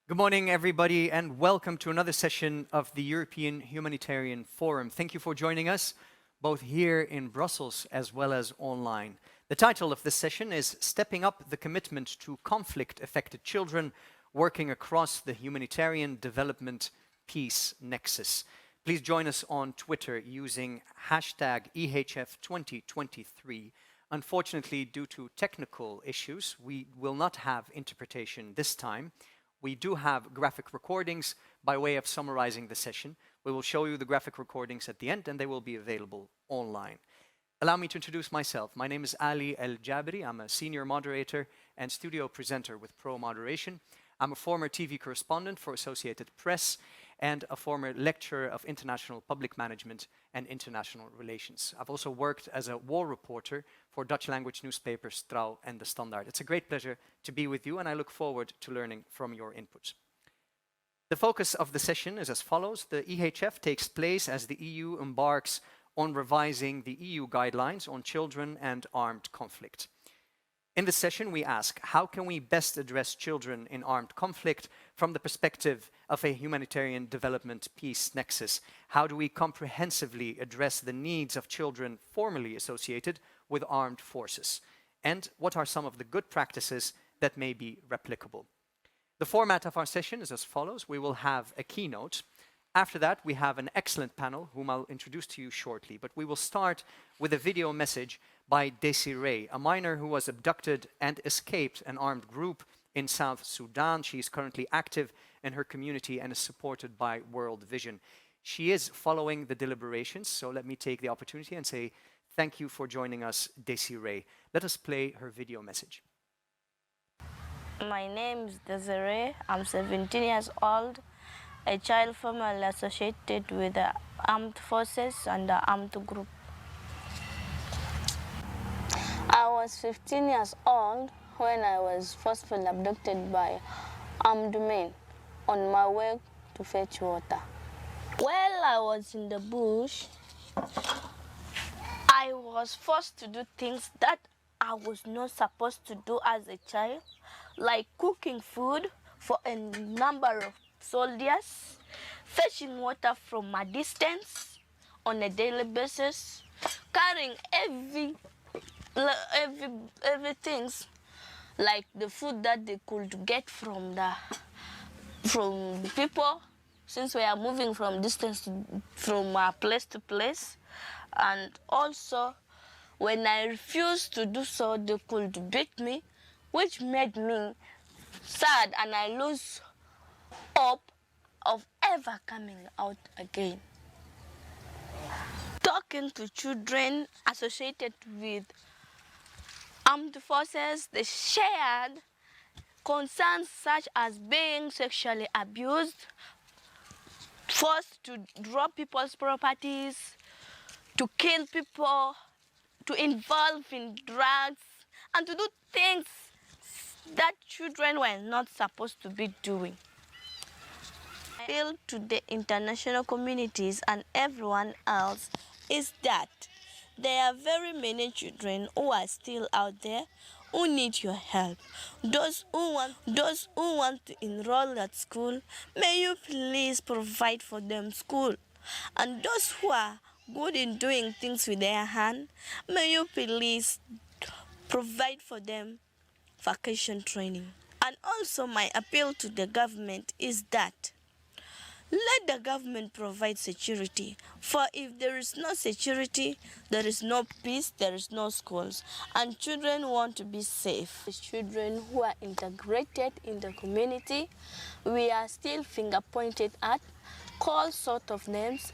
Good morning, everybody, and welcome to another session of the European Humanitarian Forum. Thank you for joining us, both here in Brussels as well as online. The title of this session is Stepping Up the Commitment to Conflict-Affected Children, Working Across the Humanitarian Development Peace Nexus. Please join us on Twitter using hashtag EHF2023. Unfortunately, due to technical issues, we will not have interpretation this time. We do have graphic recordings by way of summarizing the session. We will show you the graphic recordings at the end, and they will be available online. Allow me to introduce myself. My name is Ali El Jabri. I'm a senior moderator and studio presenter with Pro Moderation. I'm a former TV correspondent for Associated Press and a former lecturer of international public management and international relations. I've also worked as a war reporter for Dutch language newspapers Trouw and De Standaard. It's a great pleasure to be with you, and I look forward to learning from your inputs. The focus of the session is as follows. The EHF takes place as the EU embarks on revising the EU guidelines on children and armed conflict. In this session, we ask, how can we best address children in armed conflict from the perspective of a humanitarian development peace nexus? How do we comprehensively address the needs of children formerly associated with armed forces? And what are some of the good practices that may be replicable? The format of our session is as follows. We will have a keynote. After that, we have an excellent panel, whom I'll introduce to you shortly. But we will start with a video message by Desiree, a minor who was abducted and escaped an armed group in South Sudan. She is currently active in her community and is supported by World Vision. She is following the deliberations, so let me take the opportunity and say thank you for joining us, Desiree. Let us play her video message. My name is Desiree. I'm 17 years old, a child formerly associated with the armed forces and the armed group. I was 15 years old when I was forcefully abducted by armed men on my way to fetch water. While I was in the bush, I was forced to do things that I was not supposed to do as a child, like cooking food for a number of soldiers, fetching water from a distance on a daily basis, carrying everything like the food that they could get from people, since we are moving from place to place. And also, when I refused to do so, they could beat me, which made me sad, and I lose hope of ever coming out again. Talking to children associated with armed forces, they shared concerns such as being sexually abused, forced to drop people's properties, to kill people, to involve in drugs, and to do things that children were not supposed to be doing. I appeal to the international communities and everyone else is that there are very many children who are still out there who need your help. Those who want to enroll at school, may you please provide for them school. And those who are good in doing things with their hand, may you please provide for them vacation training. And also my appeal to the government is that let the government provide security. For if there is no security, there is no peace, there is no schools. And children want to be safe. Children who are integrated in the community, we are still finger-pointed at, called sort of names.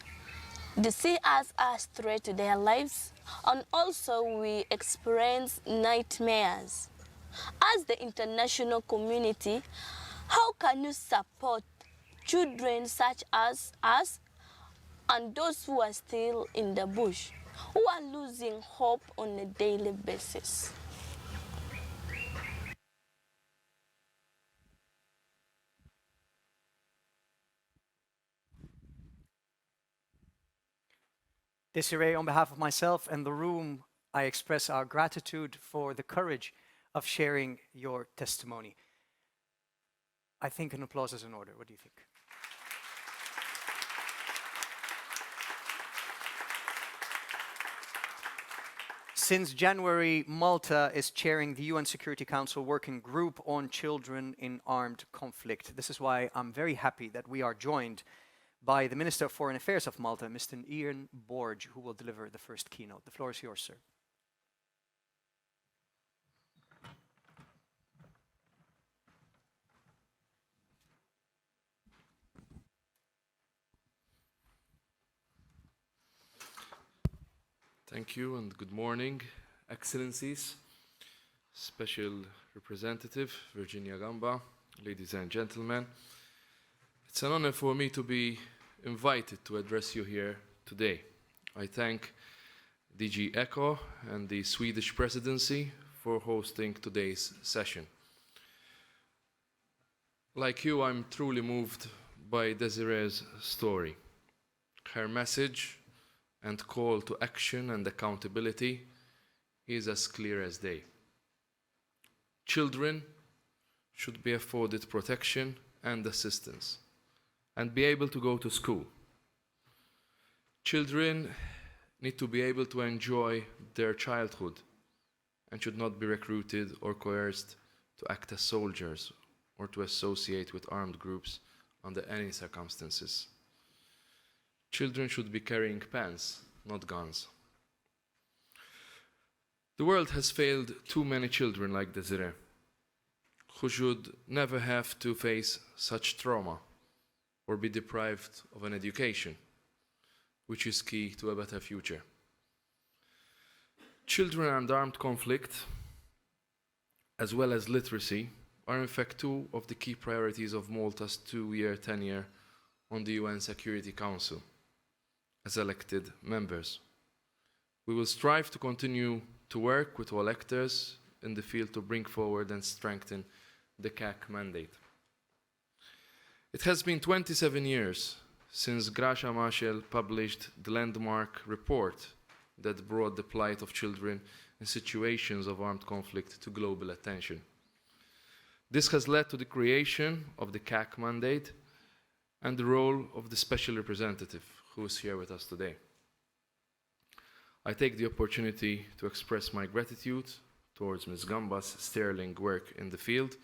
They see us as threat to their lives. And also we experience nightmares. As the international community, how can you support children such as us and those who are still in the bush, who are losing hope on a daily basis? Desiree, on behalf of myself and the room, I express our gratitude for the courage of sharing your testimony. I think an applause is in order. What do you think? Since January, Malta is chairing the UN Security Council Working Group on Children in Armed Conflict. This is why I'm very happy that we are joined by the Minister of Foreign Affairs of Malta, Mr. Ian Borge, who will deliver the first keynote. The floor is yours, sir. Thank you and good morning, Excellencies, Special Representative Virginia Gamba, ladies and gentlemen. It's an honor for me to be invited to address you here today. I thank DG ECHO and the Swedish Presidency for hosting today's session. Like you, I'm truly moved by Desiree's story. Her message and call to action and accountability is as clear as day. Children should be afforded protection and assistance and be able to go to school. Children need to be able to enjoy their childhood and should not be recruited or coerced to act as soldiers or to associate with armed groups under any circumstances. Children should be carrying pens, not guns. The world has failed too many children like Desiree, who should never have to face such trauma or be deprived of an education, which is key to a better future. Children and armed conflict, as well as literacy, are in fact two of the key priorities of Malta's two-year tenure on the UN Security Council as elected members. We will strive to continue to work with all actors in the field to bring forward and strengthen the CAC mandate. It has been 27 years since Gracia Machel published the landmark report that brought the plight of children in situations of armed conflict to global attention. This has led to the creation of the CAC mandate and the role of the Special Representative, who is here with us today. I take the opportunity to express my gratitude towards Ms. Gamba's sterling work in the field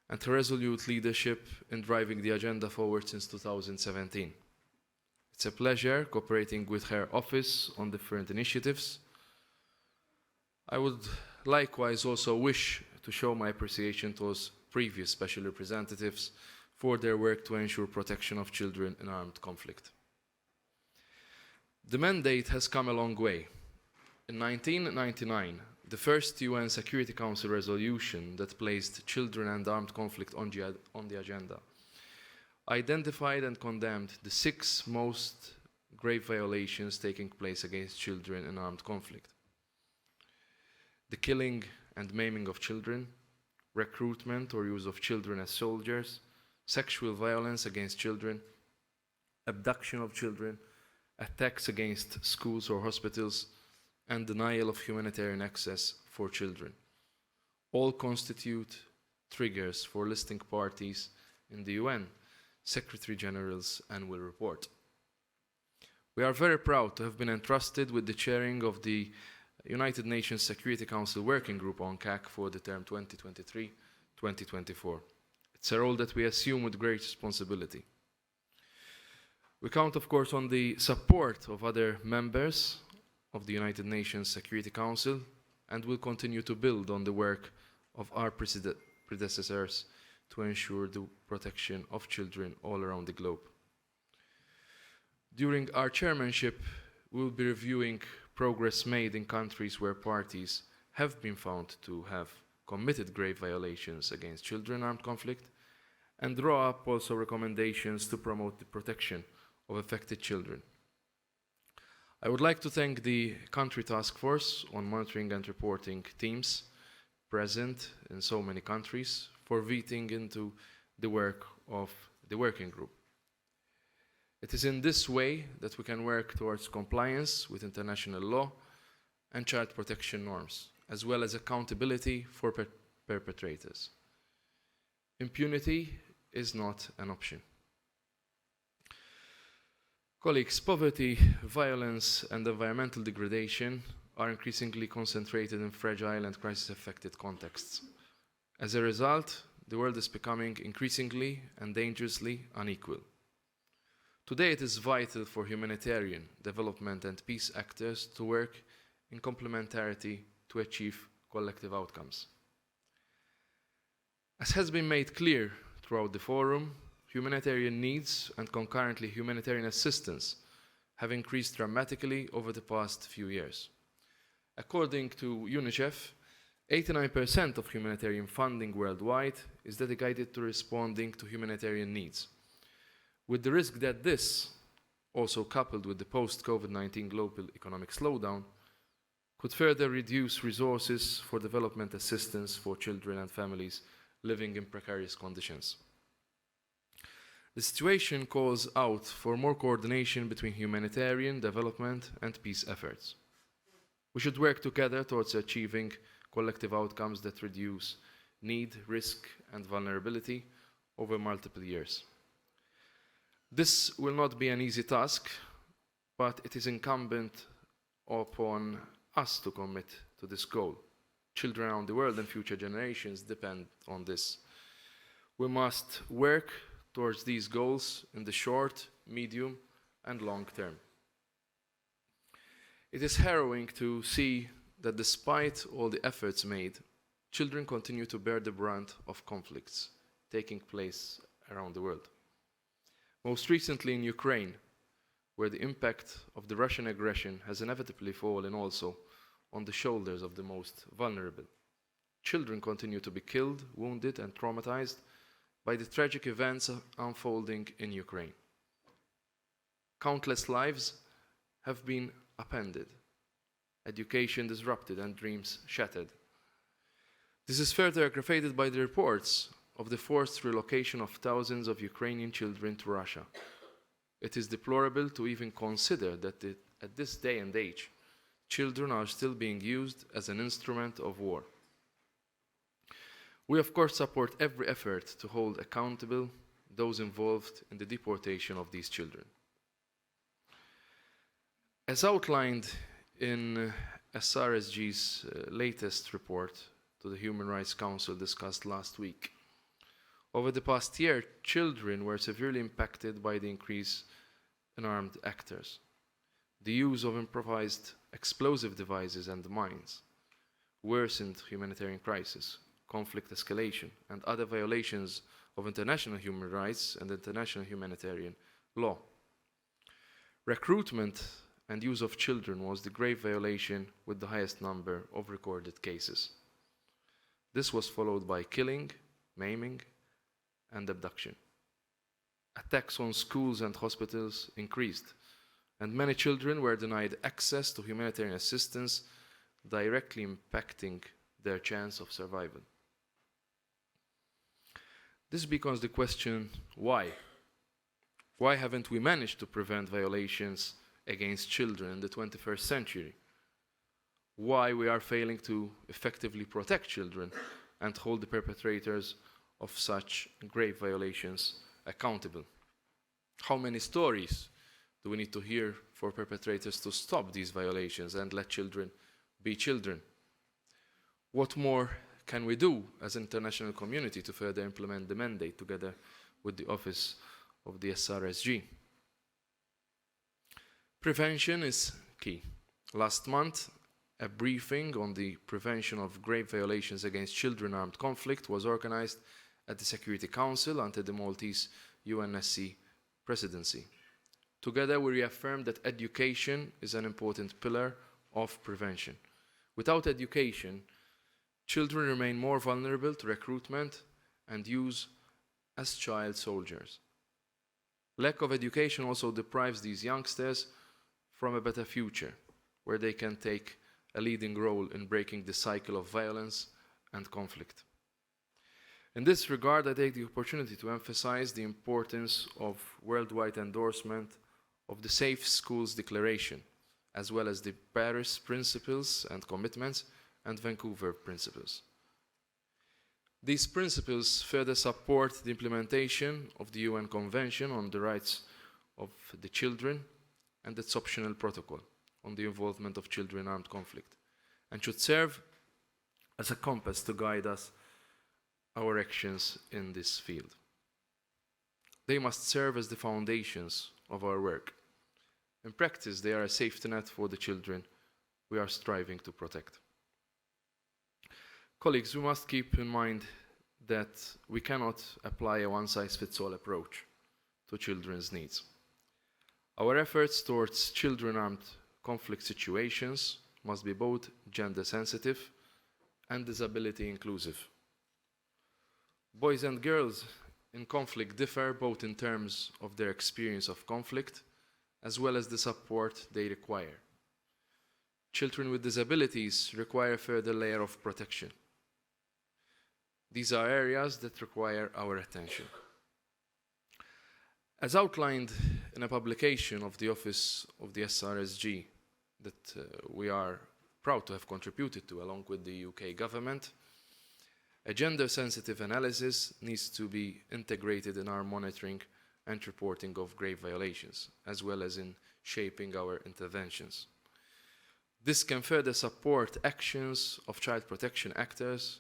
and her resolute leadership in driving the agenda forward since 2017. It's a pleasure cooperating with her office on different initiatives. I would likewise also wish to show my appreciation towards previous special representatives for their work to ensure protection of children in armed conflict. The mandate has come a long way. In 1999, the first UN Security Council resolution that placed children and armed conflict on the agenda identified and condemned the 6 most grave violations taking place against children in armed conflict: the killing and maiming of children, recruitment or use of children as soldiers, sexual violence against children, abduction of children, attacks against schools or hospitals, and denial of humanitarian access for children. All constitute triggers for listing parties in the UN Secretary General's annual report. We are very proud to have been entrusted with the chairing of the United Nations Security Council Working Group on CAC for the term 2023-2024. It's a role that we assume with great responsibility. We count, of course, on the support of other members of the United Nations Security Council and will continue to build on the work of our predecessors to ensure the protection of children all around the globe. During our chairmanship, we will be reviewing progress made in countries where parties have been found to have committed grave violations against children in armed conflict and draw up also recommendations to promote the protection of affected children. I would like to thank the country task force on monitoring and reporting teams present in so many countries for vetting into the work of the working group. It is in this way that we can work towards compliance with international law and child protection norms, as well as accountability for perpetrators. Impunity is not an option. Colleagues, poverty, violence, and environmental degradation are increasingly concentrated in fragile and crisis-affected contexts. As a result, the world is becoming increasingly and dangerously unequal. Today, it is vital for humanitarian, development, and peace actors to work in complementarity to achieve collective outcomes. As has been made clear throughout the forum, humanitarian needs and concurrently humanitarian assistance have increased dramatically over the past few years. According to UNICEF, 89% of humanitarian funding worldwide is dedicated to responding to humanitarian needs, with the risk that this, also coupled with the post-COVID-19 global economic slowdown, could further reduce resources for development assistance for children and families living in precarious conditions. The situation calls out for more coordination between humanitarian, development, and peace efforts. We should work together towards achieving collective outcomes that reduce need, risk, and vulnerability over multiple years. This will not be an easy task, but it is incumbent upon us to commit to this goal. Children around the world and future generations depend on this. We must work towards these goals in the short, medium, and long term. It is harrowing to see that despite all the efforts made, children continue to bear the brunt of conflicts taking place around the world. Most recently in Ukraine, where the impact of the Russian aggression has inevitably fallen also on the shoulders of the most vulnerable. Children continue to be killed, wounded, and traumatized by the tragic events unfolding in Ukraine. Countless lives have been upended, education disrupted, and dreams shattered. This is further aggravated by the reports of the forced relocation of thousands of Ukrainian children to Russia. It is deplorable to even consider that at this day and age, children are still being used as an instrument of war. We of course support every effort to hold accountable those involved in the deportation of these children. As outlined in SRSG's latest report to the Human Rights Council discussed last week, over the past year, children were severely impacted by the increase in armed actors, the use of improvised explosive devices and mines, worsened humanitarian crisis, conflict escalation, and other violations of international human rights and international humanitarian law. Recruitment and use of children was the grave violation with the highest number of recorded cases. This was followed by killing, maiming, and abduction. Attacks on schools and hospitals increased, and many children were denied access to humanitarian assistance, directly impacting their chance of survival. This becomes the question, why? Why haven't we managed to prevent violations against children in the 21st century? Why we are failing to effectively protect children and hold the perpetrators of such grave violations accountable? How many stories do we need to hear for perpetrators to stop these violations and let children be children? What more can we do as an international community to further implement the mandate together with the Office of the SRSG? Prevention is key. Last month, a briefing on the prevention of grave violations against children armed conflict was organized at the Security Council under the Maltese UNSC presidency. Together, we reaffirmed that education is an important pillar of prevention. Without education, children remain more vulnerable to recruitment and use as child soldiers. Lack of education also deprives these youngsters from a better future, where they can take a leading role in breaking the cycle of violence and conflict. In this regard, I take the opportunity to emphasize the importance of worldwide endorsement of the Safe Schools Declaration, as well as the Paris Principles and Commitments and Vancouver Principles. These principles further support the implementation of the UN Convention on the Rights of the Children and its optional protocol on the involvement of children in armed conflict, and should serve as a compass to guide our actions in this field. They must serve as the foundations of our work. In practice, they are a safety net for the children we are striving to protect. Colleagues, we must keep in mind that we cannot apply a one-size-fits-all approach to children's needs. Our efforts towards children armed conflict situations must be both gender sensitive and disability inclusive. Boys and girls in conflict differ both in terms of their experience of conflict as well as the support they require. Children with disabilities require a further layer of protection. These are areas that require our attention. As outlined in a publication of the Office of the SRSG that we are proud to have contributed to along with the UK government, a gender-sensitive analysis needs to be integrated in our monitoring and reporting of grave violations, as well as in shaping our interventions. This can further support actions of child protection actors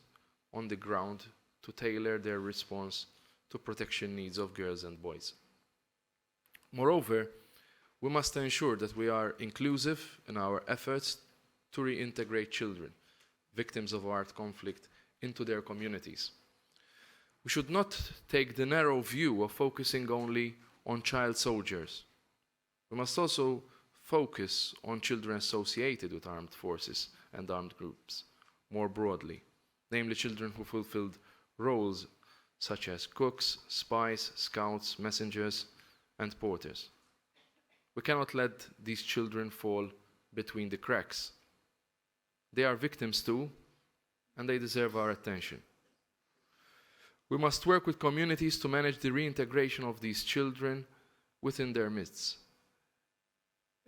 on the ground to tailor their response to protection needs of girls and boys. Moreover, we must ensure that we are inclusive in our efforts to reintegrate children, victims of armed conflict, into their communities. We should not take the narrow view of focusing only on child soldiers. We must also focus on children associated with armed forces and armed groups more broadly, namely children who fulfilled roles such as cooks, spies, scouts, messengers, and porters. We cannot let these children fall between the cracks. They are victims too, and they deserve our attention. We must work with communities to manage the reintegration of these children within their midst.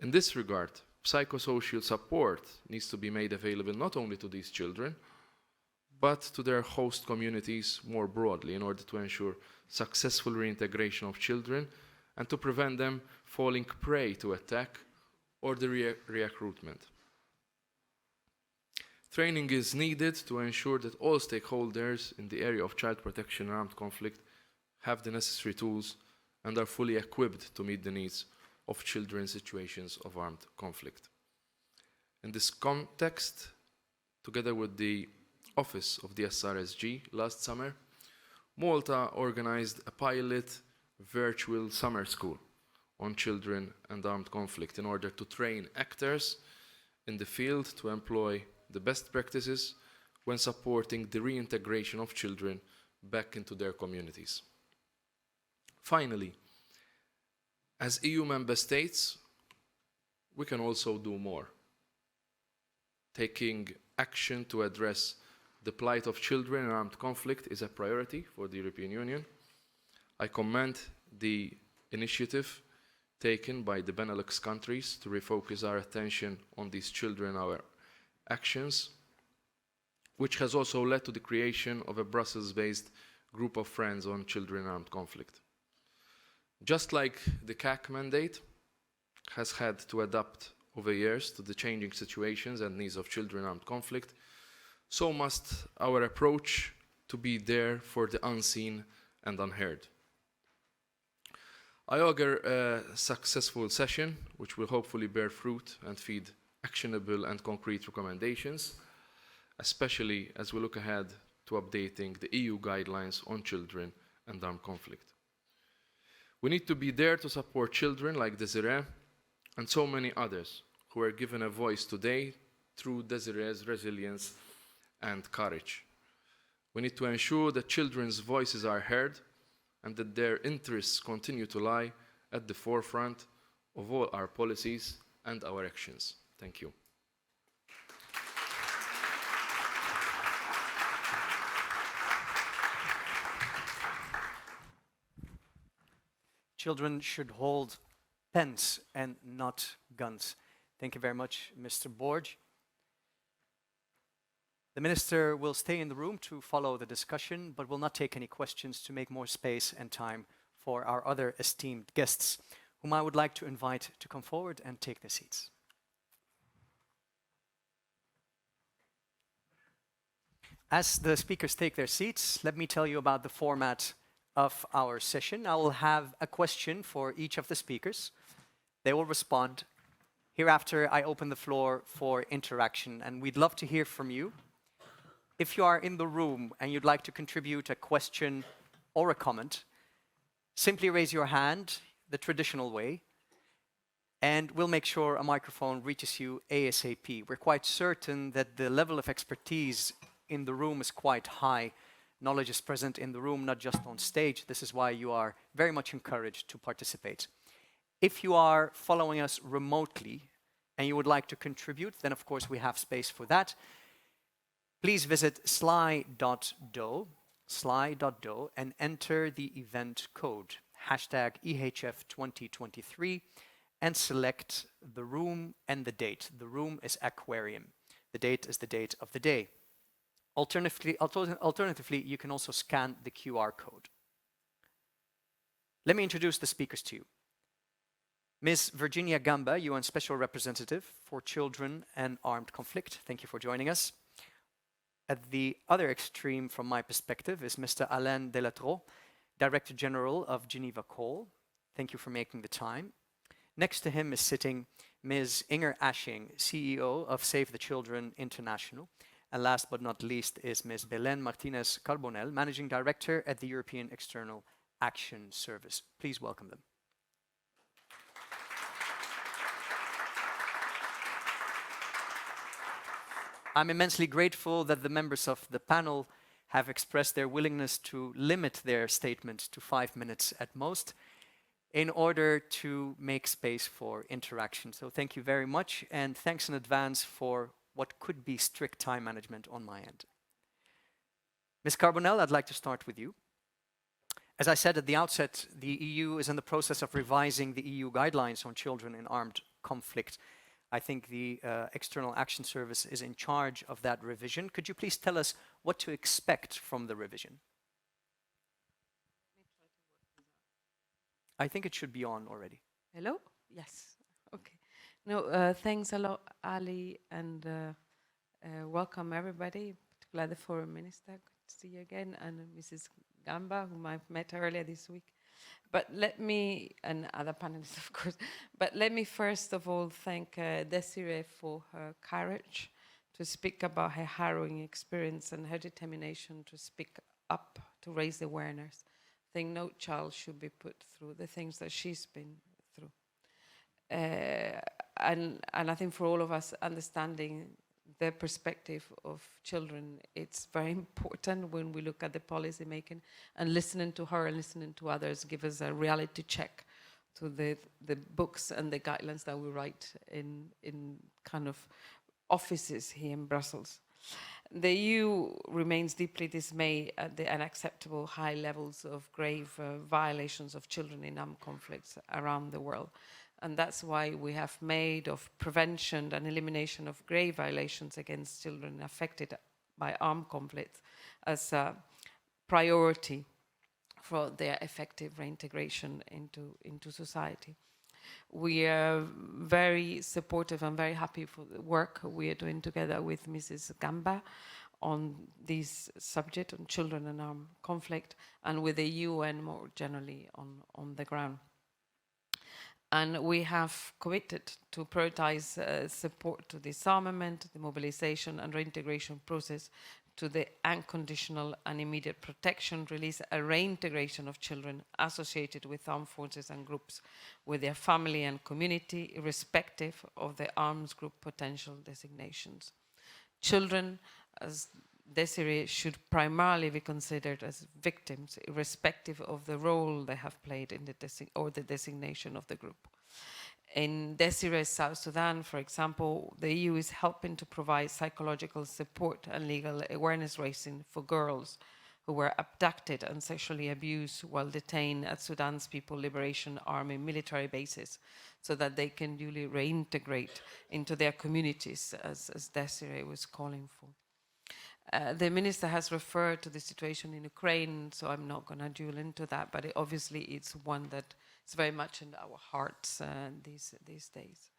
In this regard, psychosocial support needs to be made available not only to these children, but to their host communities more broadly in order to ensure successful reintegration of children and to prevent them falling prey to attack or the recruitment. Training is needed to ensure that all stakeholders in the area of child protection and armed conflict have the necessary tools and are fully equipped to meet the needs of children in situations of armed conflict. In this context, together with the Office of the SRSG last summer, Malta organized a pilot virtual summer school on children and armed conflict in order to train actors in the field to employ the best practices when supporting the reintegration of children back into their communities. Finally, as EU member states, we can also do more. Taking action to address the plight of children in armed conflict is a priority for the European Union. I commend the initiative taken by the Benelux countries to refocus our attention on these children and our actions, which has also led to the creation of a Brussels-based group of friends on children in armed conflict. Just like the CAC mandate has had to adapt over years to the changing situations and needs of children in armed conflict, so must our approach to be there for the unseen and unheard. I augur a successful session, which will hopefully bear fruit and feed actionable and concrete recommendations, especially as we look ahead to updating the EU guidelines on children and armed conflict. We need to be there to support children like Desiree and so many others who are given a voice today through Desiree's resilience and courage. We need to ensure that children's voices are heard and that their interests continue to lie at the forefront of all our policies and our actions. Thank you. Children should hold pens and not guns. Thank you very much, Mr. Borg. The Minister will stay in the room to follow the discussion, but will not take any questions to make more space and time for our other esteemed guests, whom I would like to invite to come forward and take their seats. As the speakers take their seats, let me tell you about the format of our session. I will have a question for each of the speakers. They will respond. Hereafter, I open the floor for interaction, and we'd love to hear from you. If you are in the room and you'd like to contribute a question or a comment, simply raise your hand the traditional way, and we'll make sure a microphone reaches you ASAP. We're quite certain that the level of expertise in the room is quite high. Knowledge is present in the room, not just on stage. This is why you are very much encouraged to participate. If you are following us remotely and you would like to contribute, then of course we have space for that. Please visit sly.do and enter the event code, #EHF2023, and select the room and the date. The room is Aquarium. The date is the date of the day. Alternatively, you can also scan the QR code. Let me introduce the speakers to you. Ms. Virginia Gamba, UN Special Representative for Children and Armed Conflict. Thank you for joining us. At the other extreme from my perspective is Mr. Alain Delattre, Director General of Geneva Call. Thank you for making the time. Next to him is sitting Ms. Inger Ashing, CEO of Save the Children International. And last but not least is Ms. Belén Martínez Carbonell, Managing Director at the European External Action Service. Please welcome them. I'm immensely grateful that the members of the panel have expressed their willingness to limit their statements to 5 minutes at most in order to make space for interaction. So thank you very much, and thanks in advance for what could be strict time management on my end. Ms. Carbonell, I'd like to start with you. As I said at the outset, the EU is in the process of revising the EU guidelines on children in armed conflict. I think the External Action Service is in charge of that revision. Could you please tell us what to expect from the revision? I think it should be on already. Hello? Yes. Okay. No, thanks a lot, Ali, and welcome everybody, particularly the Foreign Minister. Good to see you again, and Mrs. Gamba, whom I've met earlier this week. But let me, and other panelists, of course, but let me first of all thank Desiree for her courage to speak about her harrowing experience and her determination to speak up, to raise awareness. I think no child should be put through the things that she's been through. And I think for all of us, understanding the perspective of children, it's very important when we look at the policy making, and listening to her and listening to others give us a reality check to the books and the guidelines that we write in kind of offices here in Brussels. The EU remains deeply dismayed at the unacceptable high levels of grave violations of children in armed conflicts around the world. And that's why we have made of prevention and elimination of grave violations against children affected by armed conflict as a priority for their effective reintegration into society. We are very supportive and very happy for the work we are doing together with Mrs. Gamba on this subject, on children and armed conflict, and with the UN more generally on the ground. And we have committed to prioritize support to disarmament, the mobilization and reintegration process, to the unconditional and immediate protection, release, and reintegration of children associated with armed forces and groups with their family and community, irrespective of the arms group potential designations. Children, as Desiree, should primarily be considered as victims, irrespective of the role they have played in the designation of the group. In Desiree's South Sudan, for example, the EU is helping to provide psychological support and legal awareness raising for girls who were abducted and sexually abused while detained at Sudan's People Liberation Army military bases, so that they can duly reintegrate into their communities, as Desiree was calling for. The minister has referred to the situation in Ukraine, so I'm not going to drill into that, but obviously it's one that is very much in our hearts these days.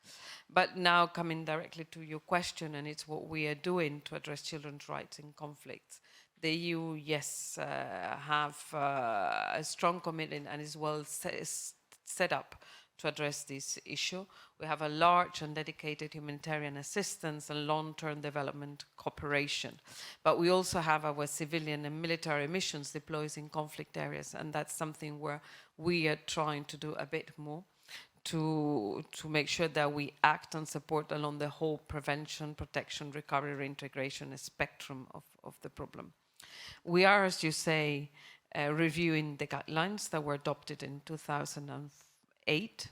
But now coming directly to your question, and it's what we are doing to address children's rights in conflicts. The EU, yes, have a strong commitment and is well set up to address this issue. We have a large and dedicated humanitarian assistance and long-term development cooperation. But we also have our civilian and military missions deployed in conflict areas, and that's something where we are trying to do a bit more to make sure that we act and support along the whole prevention, protection, recovery, reintegration spectrum of the problem. We are, as you say, reviewing the guidelines that were adopted in 2008,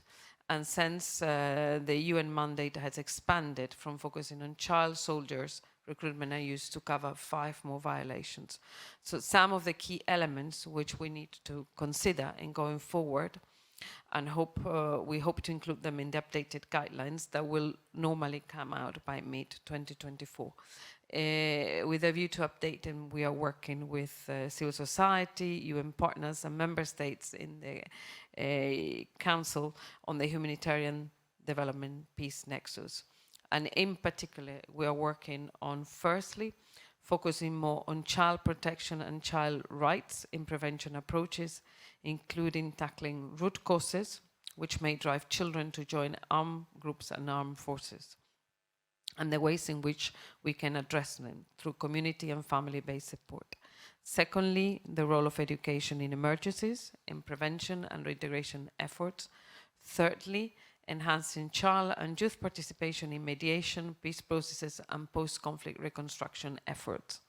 and since the UN mandate has expanded from focusing on child soldiers, recruitment and use to cover 5 more violations. So some of the key elements which we need to consider in going forward, and we hope to include them in the updated guidelines that will normally come out by mid-2024. With a view to update them, we are working with civil society, UN partners and member states in the Council on the Humanitarian Development Peace Nexus. And in particular, we are working on, firstly, focusing more on child protection and child rights in prevention approaches, including tackling root causes, which may drive children to join armed groups and armed forces, and the ways in which we can address them through community and family-based support. Secondly, the role of education in emergencies, in prevention and reintegration efforts. Thirdly, enhancing child and youth participation in mediation, peace processes, and post-conflict reconstruction efforts.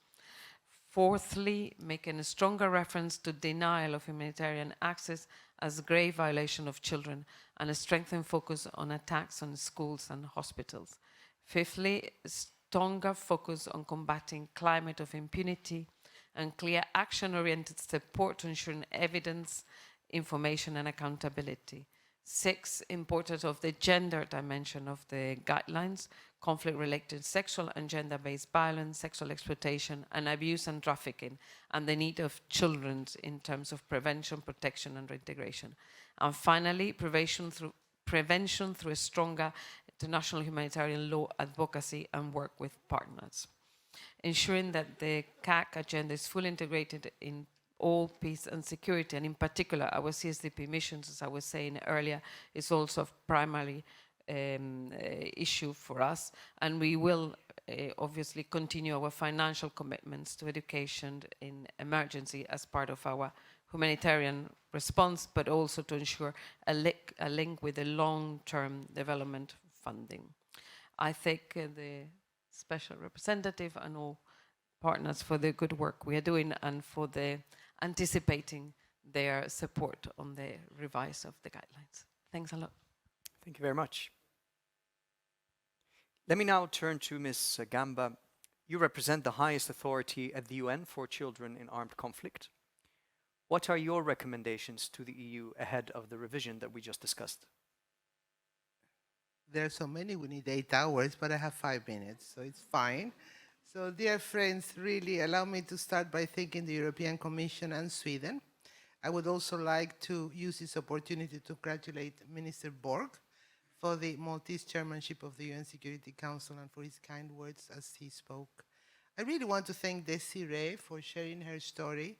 Fourthly, making a stronger reference to denial of humanitarian access as a grave violation of children, and a strengthened focus on attacks on schools and hospitals. Fifthly, stronger focus on combating climate of impunity and clear action-oriented support to ensure evidence, information, and accountability. 6, importance of the gender dimension of the guidelines, conflict-related sexual and gender-based violence, sexual exploitation, and abuse and trafficking, and the need of children in terms of prevention, protection, and reintegration. And finally, prevention through a stronger international humanitarian law advocacy and work with partners. Ensuring that the CAC agenda is fully integrated in all peace and security, and in particular our CSDP missions, as I was saying earlier, is also a primary issue for us, and we will obviously continue our financial commitments to education in emergency as part of our humanitarian response, but also to ensure a link with the long-term development funding. I thank the special representative and all partners for the good work we are doing and for the anticipating their support on the revise of the guidelines. Thanks a lot. Thank you very much. Let me now turn to Ms. Gamba. You represent the highest authority at the UN for children in armed conflict. What are your recommendations to the EU ahead of the revision that we just discussed? There are so many, we need 8 hours, but I have 5 minutes, so it's fine. So dear friends, really allow me to start by thanking the European Commission and Sweden. I would also like to use this opportunity to congratulate Minister Borg for the Maltese chairmanship of the UN Security Council and for his kind words as he spoke. I really want to thank Desiree for sharing her story.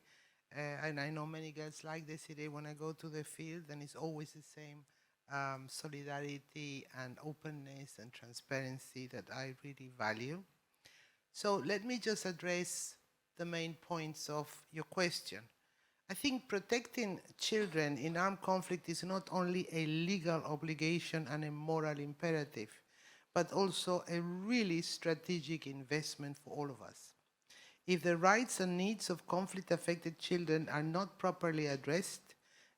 And I know many girls like Desiree when I go to the field, and it's always the same solidarity and openness and transparency that I really value. So let me just address the main points of your question. I think protecting children in armed conflict is not only a legal obligation and a moral imperative, but also a really strategic investment for all of us. If the rights and needs of conflict-affected children are not properly addressed,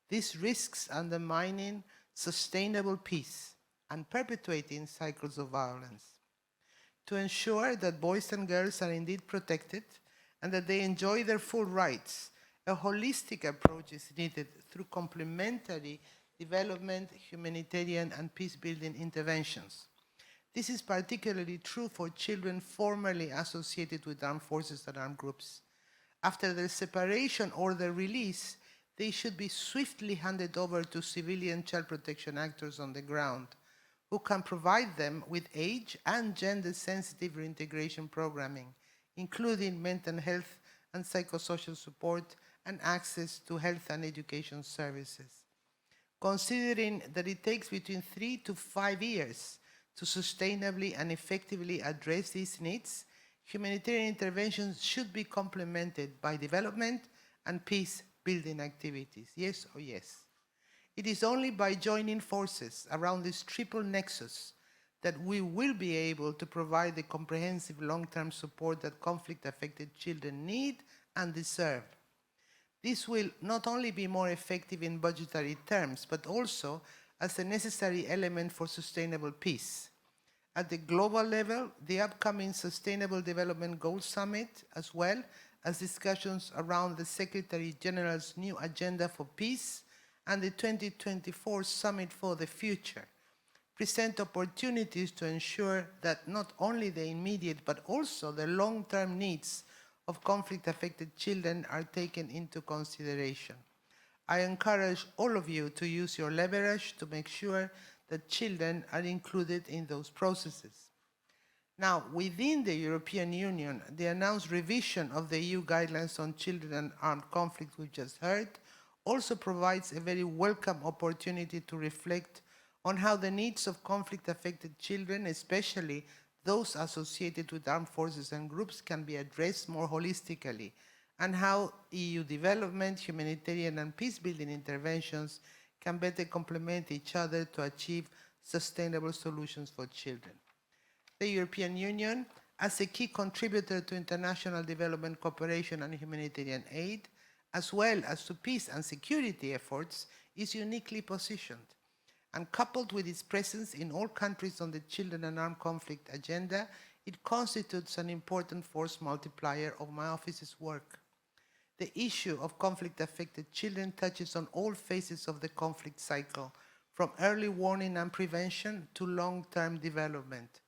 this risks undermining sustainable peace and perpetuating cycles of violence. To ensure that boys and girls are indeed protected and that they enjoy their full rights, a holistic approach is needed through complementary development, humanitarian, and peace-building interventions. This is particularly true for children formerly associated with armed forces and armed groups. After their separation or their release, they should be swiftly handed over to civilian child protection actors on the ground, who can provide them with age and gender-sensitive reintegration programming, including mental health and psychosocial support and access to health and education services. Considering that it takes between 3 to 5 years to sustainably and effectively address these needs, humanitarian interventions should be complemented by development and peace-building activities. Yes or yes? It is only by joining forces around this triple nexus that we will be able to provide the comprehensive long-term support that conflict-affected children need and deserve. This will not only be more effective in budgetary terms, but also as a necessary element for sustainable peace. At the global level, the upcoming Sustainable Development Goals Summit, as well as discussions around the Secretary General's new agenda for peace and the 2024 Summit for the Future, present opportunities to ensure that not only the immediate but also the long-term needs of conflict-affected children are taken into consideration. I encourage all of you to use your leverage to make sure that children are included in those processes. Now, within the European Union, the announced revision of the EU guidelines on children and armed conflict we just heard also provides a very welcome opportunity to reflect on how the needs of conflict-affected children, especially those associated with armed forces and groups, can be addressed more holistically, and how EU development, humanitarian and peace-building interventions can better complement each other to achieve sustainable solutions for children. The European Union, as a key contributor to international development cooperation and humanitarian aid, as well as to peace and security efforts, is uniquely positioned. And coupled with its presence in all countries on the children and armed conflict agenda, it constitutes an important force multiplier of my office's work. The issue of conflict-affected children touches on all phases of the conflict cycle, from early warning and prevention to long-term development.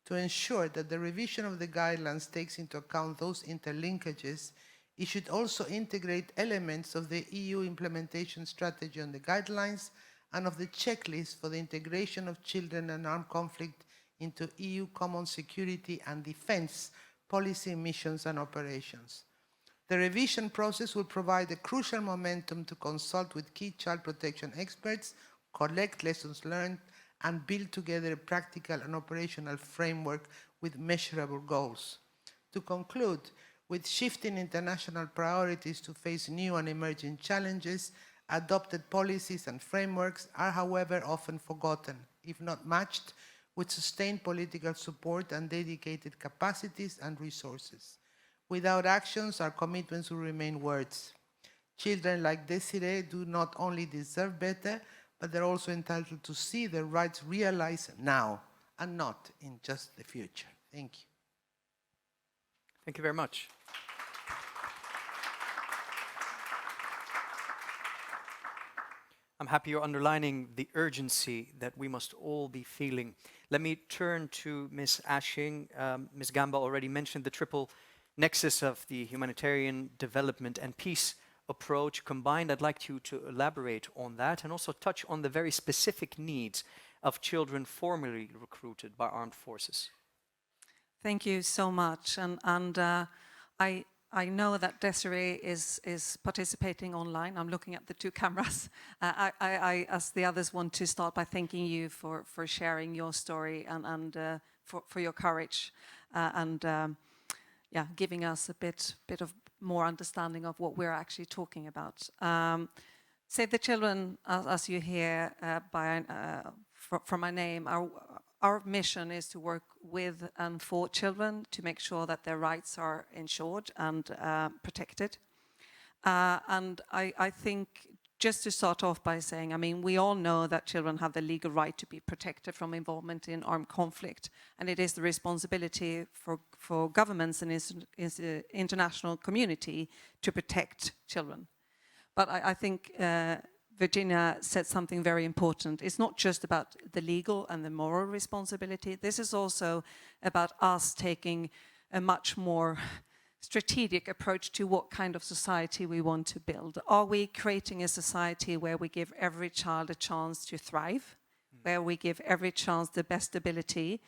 To ensure that the revision of the guidelines takes into account those interlinkages, it should also integrate elements of the EU implementation strategy on the guidelines and of the checklist for the integration of children and armed conflict into EU common security and defense policy missions and operations. The revision process will provide a crucial momentum to consult with key child protection experts, collect lessons learned, and build together a practical and operational framework with measurable goals. To conclude, with shifting international priorities to face new and emerging challenges, adopted policies and frameworks are, however, often forgotten, if not matched with sustained political support and dedicated capacities and resources. Without actions, our commitments will remain words. Children like Desiree do not only deserve better, but they're also entitled to see their rights realized now and not in just the future. Thank you. Thank you very much. I'm happy you're underlining the urgency that we must all be feeling. Let me turn to Ms. Ashing. Ms. Gamba already mentioned the triple nexus of the humanitarian development and peace approach combined. I'd like you to elaborate on that and also touch on the very specific needs of children formerly recruited by armed forces. Thank you so much. And I know that Desiree is participating online. I'm looking at the two cameras. I, as the others, want to start by thanking you for sharing your story and for your courage and giving us a bit of more understanding of what we're actually talking about. Save the Children, as you hear from my name, our mission is to work with and for children to make sure that their rights are ensured and protected. And I think just to start off by saying, I mean, we all know that children have the legal right to be protected from involvement in armed conflict, and it is the responsibility for governments and the international community to protect children. But I think Virginia said something very important. It's not just about the legal and the moral responsibility. This is also about us taking a much more strategic approach to what kind of society we want to build. Are we creating a society where we give every child a chance to thrive, where we give every child the best ability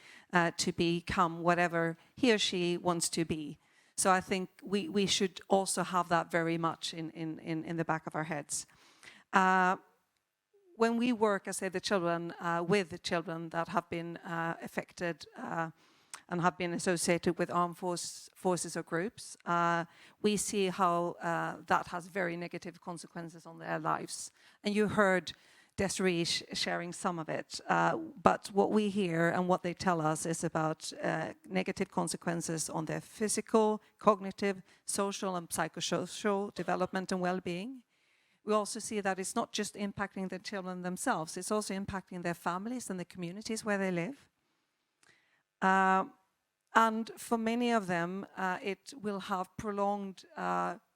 to become whatever he or she wants to be? So I think we should also have that very much in the back of our heads. When we work, I say, the children with the children that have been affected and have been associated with armed forces or groups, we see how that has very negative consequences on their lives. And you heard Desiree sharing some of it, but what we hear and what they tell us is about negative consequences on their physical, cognitive, social and psychosocial development and well-being. We also see that it's not just impacting the children themselves, it's also impacting their families and the communities where they live. And for many of them, it will have prolonged,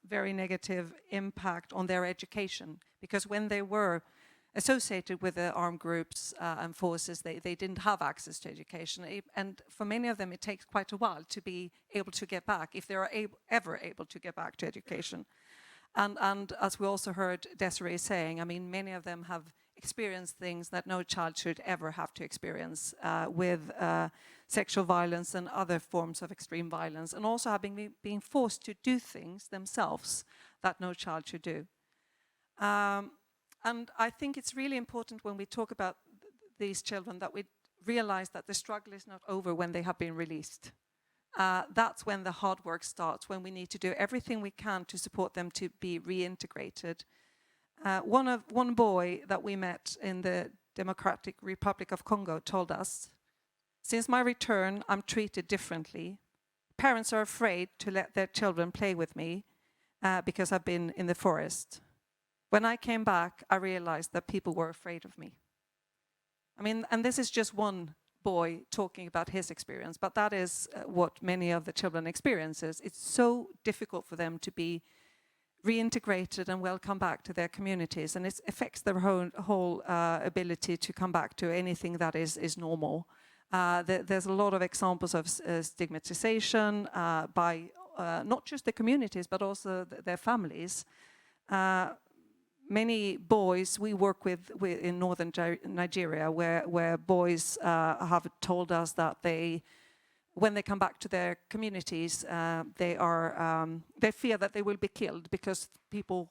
very negative impact on their education, because when they were associated with the armed groups and forces, they didn't have access to education. And for many of them, it takes quite a while to be able to get back, if they are ever able to get back to education. And as we also heard Desiree saying, I mean, many of them have experienced things that no child should ever have to experience, with sexual violence and other forms of extreme violence, and also having been forced to do things themselves that no child should do. And I think it's really important when we talk about these children that we realize that the struggle is not over when they have been released. That's when the hard work starts, when we need to do everything we can to support them to be reintegrated. One boy that we met in the Democratic Republic of Congo told us, "Since my return, I'm treated differently. Parents are afraid to let their children play with me because I've been in the forest. When I came back, I realized that people were afraid of me." I mean, and this is just one boy talking about his experience, but that is what many of the children experiences. It's so difficult for them to be reintegrated and welcome back to their communities, and it affects their whole ability to come back to anything that is normal. There's a lot of examples of stigmatization by not just the communities, but also their families. Many boys we work with in northern Nigeria, where boys have told us that when they come back to their communities, they fear that they will be killed because people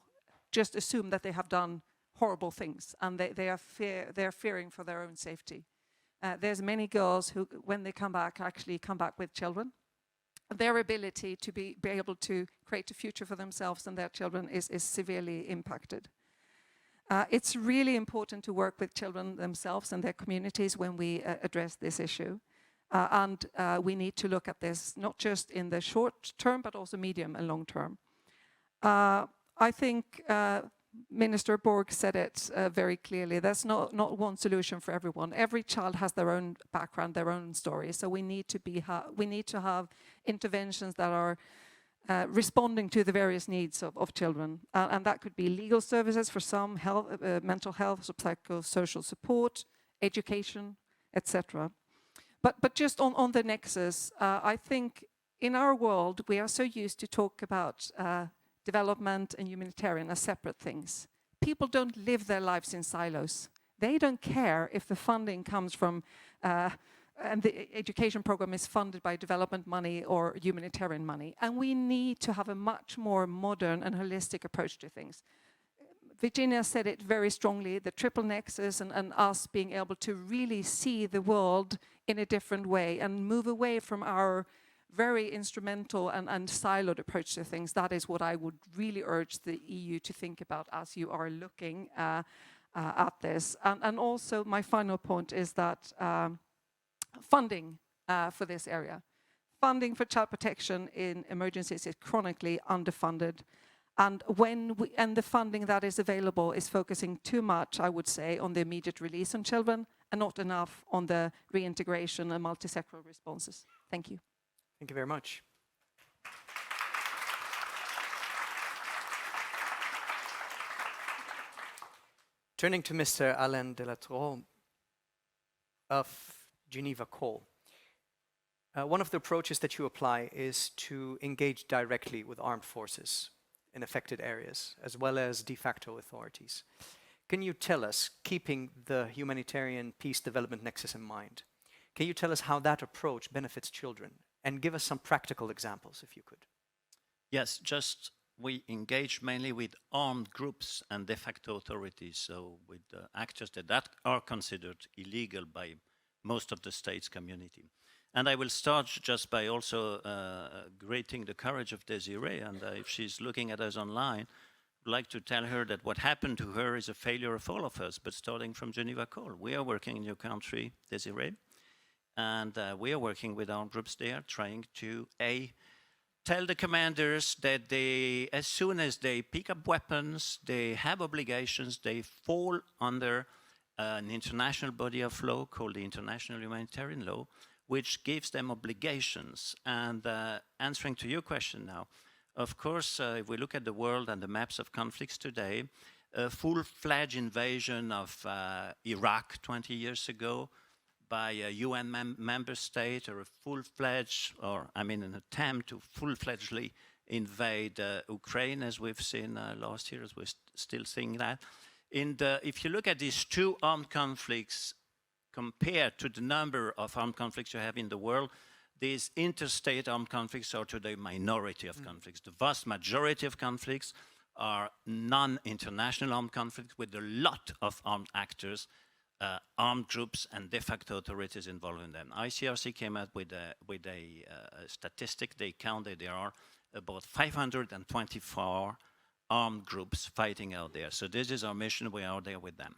just assume that they have done horrible things, and they are fearing for their own safety. There's many girls who, when they come back, actually come back with children. Their ability to be able to create a future for themselves and their children is severely impacted. It's really important to work with children themselves and their communities when we address this issue. And we need to look at this not just in the short term, but also medium and long term. I think Minister Borg said it very clearly. There's not one solution for everyone. Every child has their own background, their own story. So we need to have interventions that are responding to the various needs of children. And that could be legal services for some, mental health, psychosocial support, education, etc. But just on the nexus, I think in our world, we are so used to talk about development and humanitarian as separate things. People don't live their lives in silos. They don't care if the funding comes from, and the education program is funded by development money or humanitarian money. And we need to have a much more modern and holistic approach to things. Virginia said it very strongly, the triple nexus and us being able to really see the world in a different way and move away from our very instrumental and siloed approach to things. That is what I would really urge the EU to think about as you are looking at this. And also my final point is that funding for this area. Funding for child protection in emergencies is chronically underfunded. And the funding that is available is focusing too much, I would say, on the immediate release on children and not enough on the reintegration and multi-sectoral responses. Thank you. Thank you very much. Turning to Mr. Alain Delattre of Geneva Call. One of the approaches that you apply is to engage directly with armed forces in affected areas, as well as de facto authorities. Can you tell us, keeping the humanitarian peace development nexus in mind, can you tell us how that approach benefits children? And give us some practical examples, if you could. Yes, just we engage mainly with armed groups and de facto authorities, so with actors that are considered illegal by most of the state's community. And I will start just by also greeting the courage of Desiree, and if she's looking at us online, I'd like to tell her that what happened to her is a failure of all of us, but starting from Geneva Call. We are working in your country, Desiree, and we are working with armed groups there, trying to, tell the commanders that they, as soon as they pick up weapons, they have obligations, they fall under an international body of law called the International Humanitarian Law, which gives them obligations. And answering to your question now, of course, if we look at the world and the maps of conflicts today, a full-fledged invasion of Iraq 20 years ago by a UN member state, or a full-fledged, or I mean an attempt to full-fledgedly invade Ukraine, as we've seen last year, as we're still seeing that. If you look at these two armed conflicts compared to the number of armed conflicts you have in the world, these interstate armed conflicts are today a minority of conflicts. The vast majority of conflicts are non-international armed conflicts with a lot of armed actors, armed groups and de facto authorities involved in them. ICRC came out with a statistic. They counted there are about 524 armed groups fighting out there. So this is our mission. We are there with them.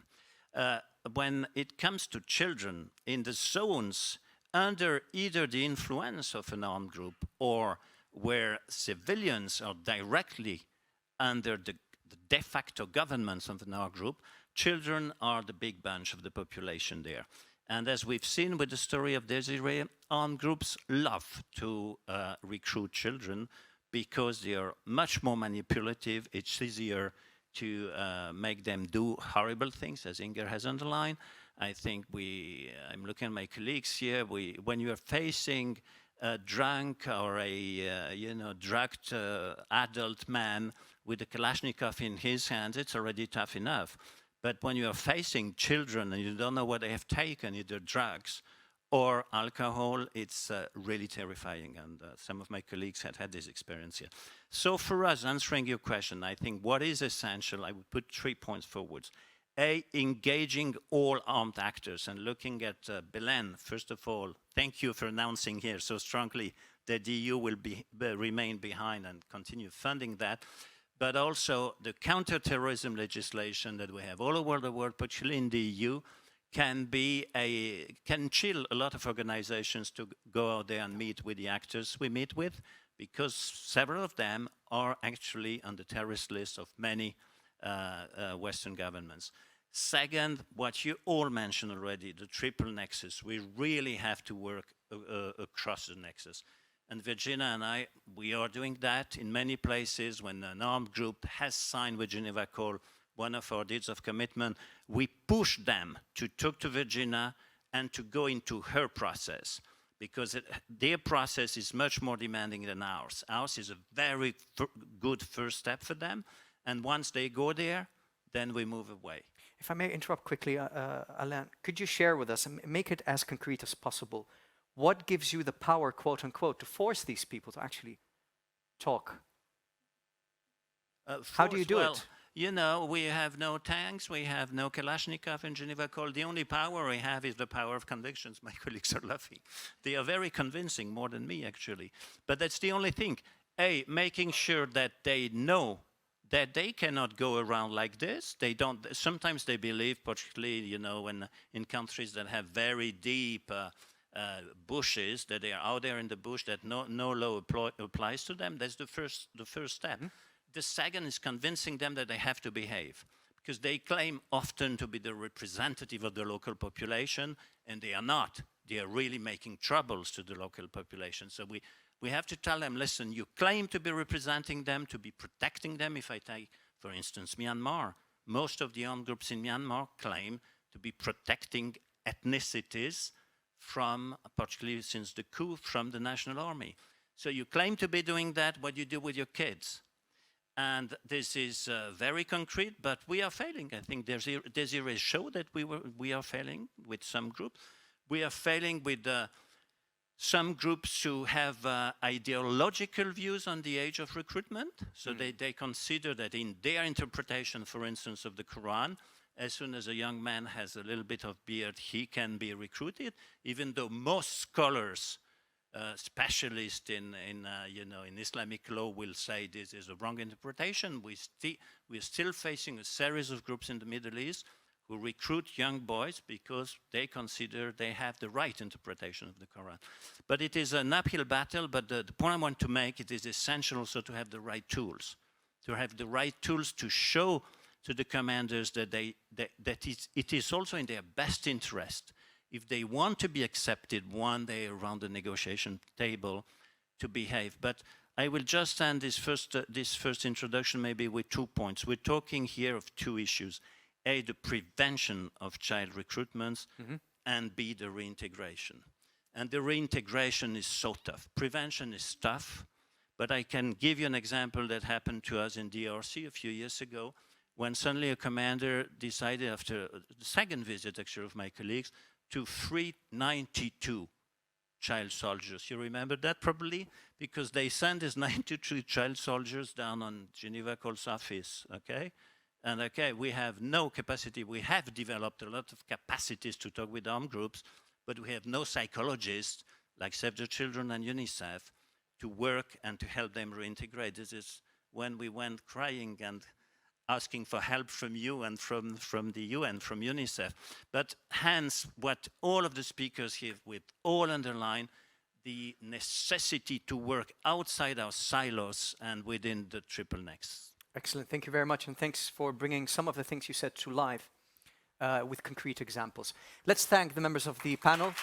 When it comes to children in the zones under either the influence of an armed group or where civilians are directly under the de facto governments of an armed group, children are the big bunch of the population there. And as we've seen with the story of Desiree, armed groups love to recruit children because they are much more manipulative. It's easier to make them do horrible things, as Inger has underlined. I think I'm looking at my colleagues here, when you are facing a drunk or a drugged adult man with a Kalashnikov in his hands, it's already tough enough. But when you are facing children and you don't know what they have taken, either drugs or alcohol, it's really terrifying. And some of my colleagues had this experience here. So for us, answering your question, I think what is essential, I would put 3 points forward. Engaging all armed actors and looking at Belen, first of all, thank you for announcing here so strongly that the EU will remain behind and continue funding that. But also the counterterrorism legislation that we have all over the world, particularly in the EU, can chill a lot of organizations to go out there and meet with the actors we meet with, because several of them are actually on the terrorist list of many Western governments. Second, what you all mentioned already, the triple nexus. We really have to work across the nexus. And Virginia and I, we are doing that in many places. When an armed group has signed with Geneva Call one of our deeds of commitment, we push them to talk to Virginia and to go into her process, because their process is much more demanding than ours. Ours is a very good first step for them. And once they go there, then we move away. If I may interrupt quickly, Alain, could you share with us, and make it as concrete as possible, what gives you the power, quote unquote, to force these people to actually talk? How do you do it? You know, we have no tanks, we have no Kalashnikov in Geneva Call. The only power we have is the power of convictions. My colleagues are laughing. They are very convincing, more than me, actually. But that's the only thing. Making sure that they know that they cannot go around like this. They don't. Sometimes they believe, particularly, you know, in countries that have very deep bushes, that they are out there in the bush, that no law applies to them. That's the first step. Mm-hmm. The second is convincing them that they have to behave, because they claim often to be the representative of the local population, and they are not. They are really making troubles to the local population. So we have to tell them, listen, you claim to be representing them, to be protecting them. If I take, for instance, Myanmar, most of the armed groups in Myanmar claim to be protecting ethnicities from, particularly since the coup, from the national army. So you claim to be doing that, what you do with your kids. And this is very concrete, but we are failing. I think Desiree showed that we are failing with some groups. We are failing with some groups who have ideological views on the age of recruitment. So they consider that in their interpretation, for instance, of the Quran, as soon as a young man has a little bit of beard, he can be recruited, even though most scholars, specialists in Islamic law will say this is a wrong interpretation. We're still facing a series of groups in the Middle East who recruit young boys because they consider they have the right interpretation of the Quran. But it is an uphill battle, but the point I want to make, it is essential also to have the right tools, to show to the commanders that it is also in their best interest, if they want to be accepted one day around the negotiation table, to behave. But I will just end this first introduction maybe with 2 points. We're talking here of 2 issues. A, the prevention of child recruitments, and B, the reintegration. And the reintegration is so tough. Prevention is tough, but I can give you an example that happened to us in DRC a few years ago, when suddenly a commander decided, after the second visit actually of my colleagues, to free 92 child soldiers. You remember that probably? Because they sent these 92 child soldiers down on Geneva Coal's office, okay? And okay, we have no capacity. We have developed a lot of capacities to talk with armed groups, but we have no psychologists like Save the Children and UNICEF to work and to help them reintegrate. This is when we went crying and asking for help from you and from the UN, from UNICEF. But hence, what all of the speakers here with all underline, the necessity to work outside our silos and within the triple nexus. Excellent. Thank you very much. And thanks for bringing some of the things you said to life with concrete examples. Let's thank the members of the panel.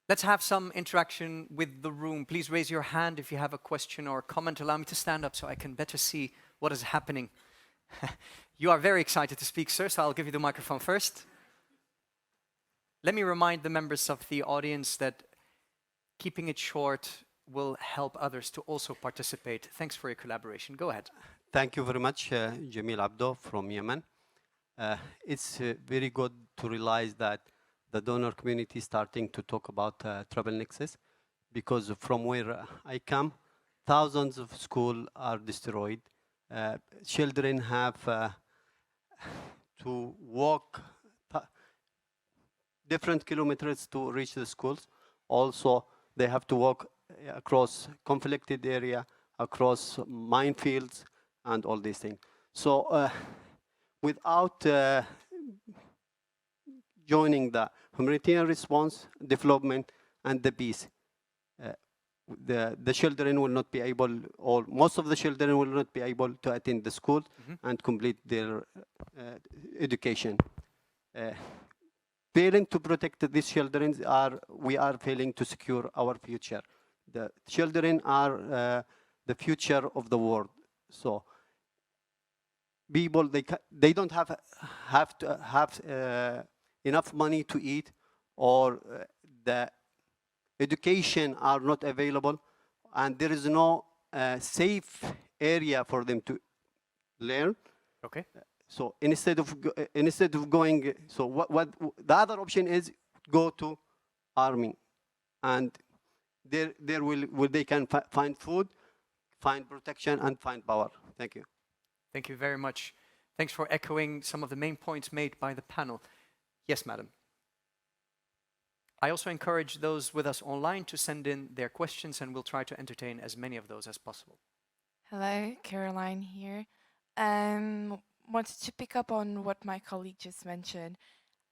Let's have some interaction with the room. Please raise your hand if you have a question or comment. Allow me to stand up so I can better see what is happening. You are very excited to speak, sir, so I'll give you the microphone first. Let me remind the members of the audience that keeping it short will help others to also participate. Thanks for your collaboration. Go ahead. Thank you very much, Jamil Abdo from Yemen. It's very good to realize that the donor community is starting to talk about triple nexus, because from where I come, thousands of schools are destroyed. Children have to walk different kilometers to reach the schools. Also, they have to walk across conflicted area, across minefields, and all these things. So without joining the humanitarian response, development, and the peace, the children will not be able, or most of the children will not be able to attend the school and complete their education. Failing to protect these children, we are failing to secure our future. The children are the future of the world. So people, they don't have enough money to eat, or the education are not available, and there is no safe area for them to learn. Okay. So instead of going, so what the other option is, go to army, and there they can find food, find protection, and find power. Thank you. Thank you very much. Thanks for echoing some of the main points made by the panel. Yes, madam. I also encourage those with us online to send in their questions, and we'll try to entertain as many of those as possible. Hello, Caroline here. Wanted to pick up on what my colleague just mentioned,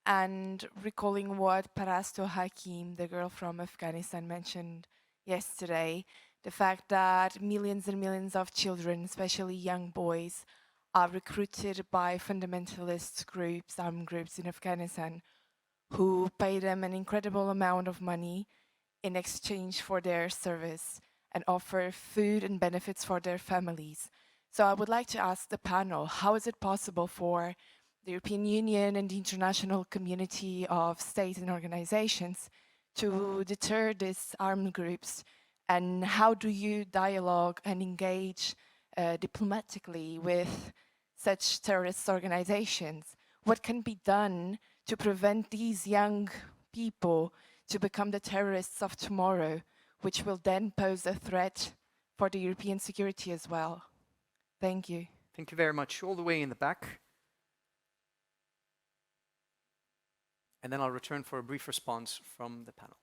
and recalling what Parasto Hakim, the girl from Afghanistan, mentioned yesterday, the fact that millions and millions of children, especially young boys, are recruited by fundamentalist groups, armed groups in Afghanistan, who pay them an incredible amount of money in exchange for their service. and offer food and benefits for their families. So I would like to ask the panel, how is it possible for the European Union and the international community of states and organizations to deter these armed groups? And how do you dialogue and engage diplomatically with such terrorist organizations? What can be done to prevent these young people to become the terrorists of tomorrow, which will then pose a threat for the European security as well? Thank you. Thank you very much. All the way in the back. And then I'll return for a brief response from the panel.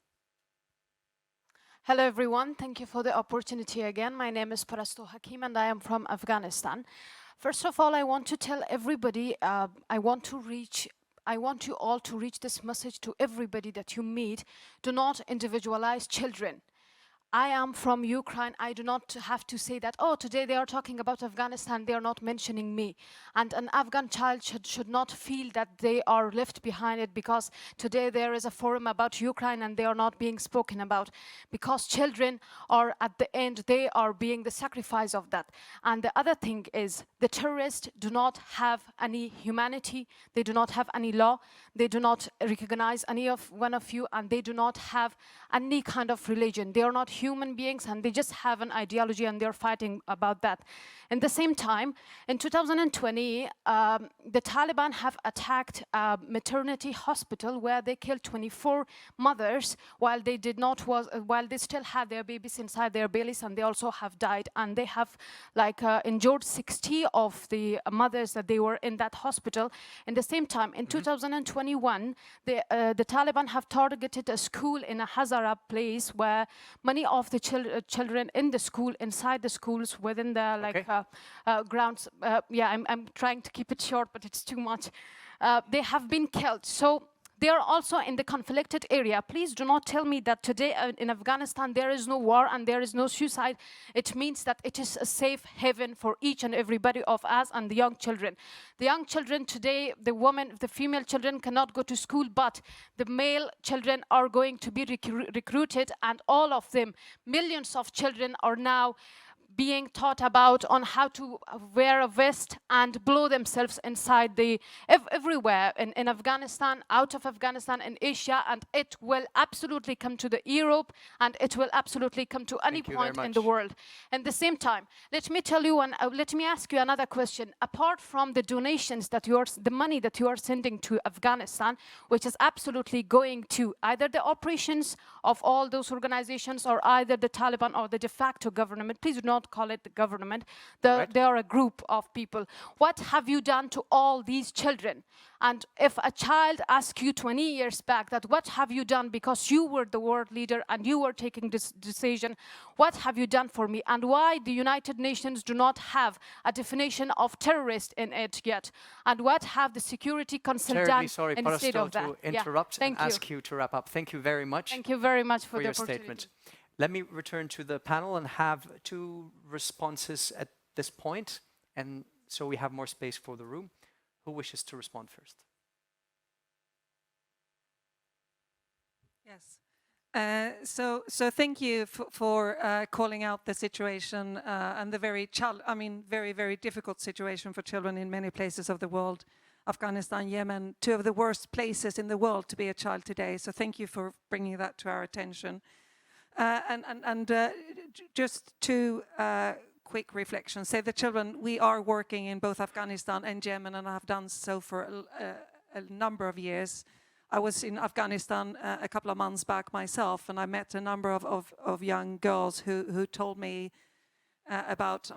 Hello everyone, thank you for the opportunity again. My name is Parasto Hakim and I am from Afghanistan. First of all, I want to tell everybody, I want you all to reach this message to everybody that you meet. Do not individualize children. I am from Ukraine. I do not have to say that, oh, today they are talking about Afghanistan, they are not mentioning me. And an Afghan child should not feel that they are left behind it because today there is a forum about Ukraine and they are not being spoken about. Because children are, at the end, they are being the sacrifice of that. And the other thing is, the terrorists do not have any humanity, they do not have any law, they do not recognize any of one of you, and they do not have any kind of religion. They are not human beings and they just have an ideology and they're fighting about that. At the same time, in 2020, the Taliban have attacked a maternity hospital where they killed 24 mothers while they still had their babies inside their bellies, and they also have died, and they have injured 60 of the mothers that they were in that hospital. At the same time, in 2021, the Taliban have targeted a school in a Hazara place where many of the children in the school, inside the schools, within the grounds. I'm trying to keep it short, but it's too much. They have been killed. So they are also in the conflicted area. Please do not tell me that today in Afghanistan there is no war and there is no suicide. It means that it is a safe haven for each and everybody of us and the young children. The young children today, the female children cannot go to school, but the male children are going to be recruited, and all of them, millions of children are now being taught about on how to wear a vest and blow themselves inside everywhere in Afghanistan, out of Afghanistan, in Asia, and it will absolutely come to the Europe, and it will absolutely come to any point in the world. At the same time, let me ask you another question. Apart from the donations the money that you are sending to Afghanistan, which is absolutely going to either the operations of all those organizations or either the Taliban or the de facto government, please do not call it the government. They are a group of people. What have you done to all these children? And if a child asks you 20 years back that what have you done because you were the world leader and you were taking this decision, what have you done for me? And why the United Nations do not have a definition of terrorist in it yet? And what have the Security Council done instead of that? To interrupt and ask you to wrap up. Thank you very much. Thank you very much for the your opportunity. statement. Let me return to the panel and have two responses at this point, and so we have more space for the room. Who wishes to respond first? Yes. So thank you for calling out the situation and the very, very difficult situation for children in many places of the world. Afghanistan, Yemen, two of the worst places in the world to be a child today. So thank you for bringing that to our attention. Just two quick reflections. Say the children, we are working in both Afghanistan and Yemen, and have done so for a number of years. I was in Afghanistan a couple of months back myself, and I met a number of young girls who told me about,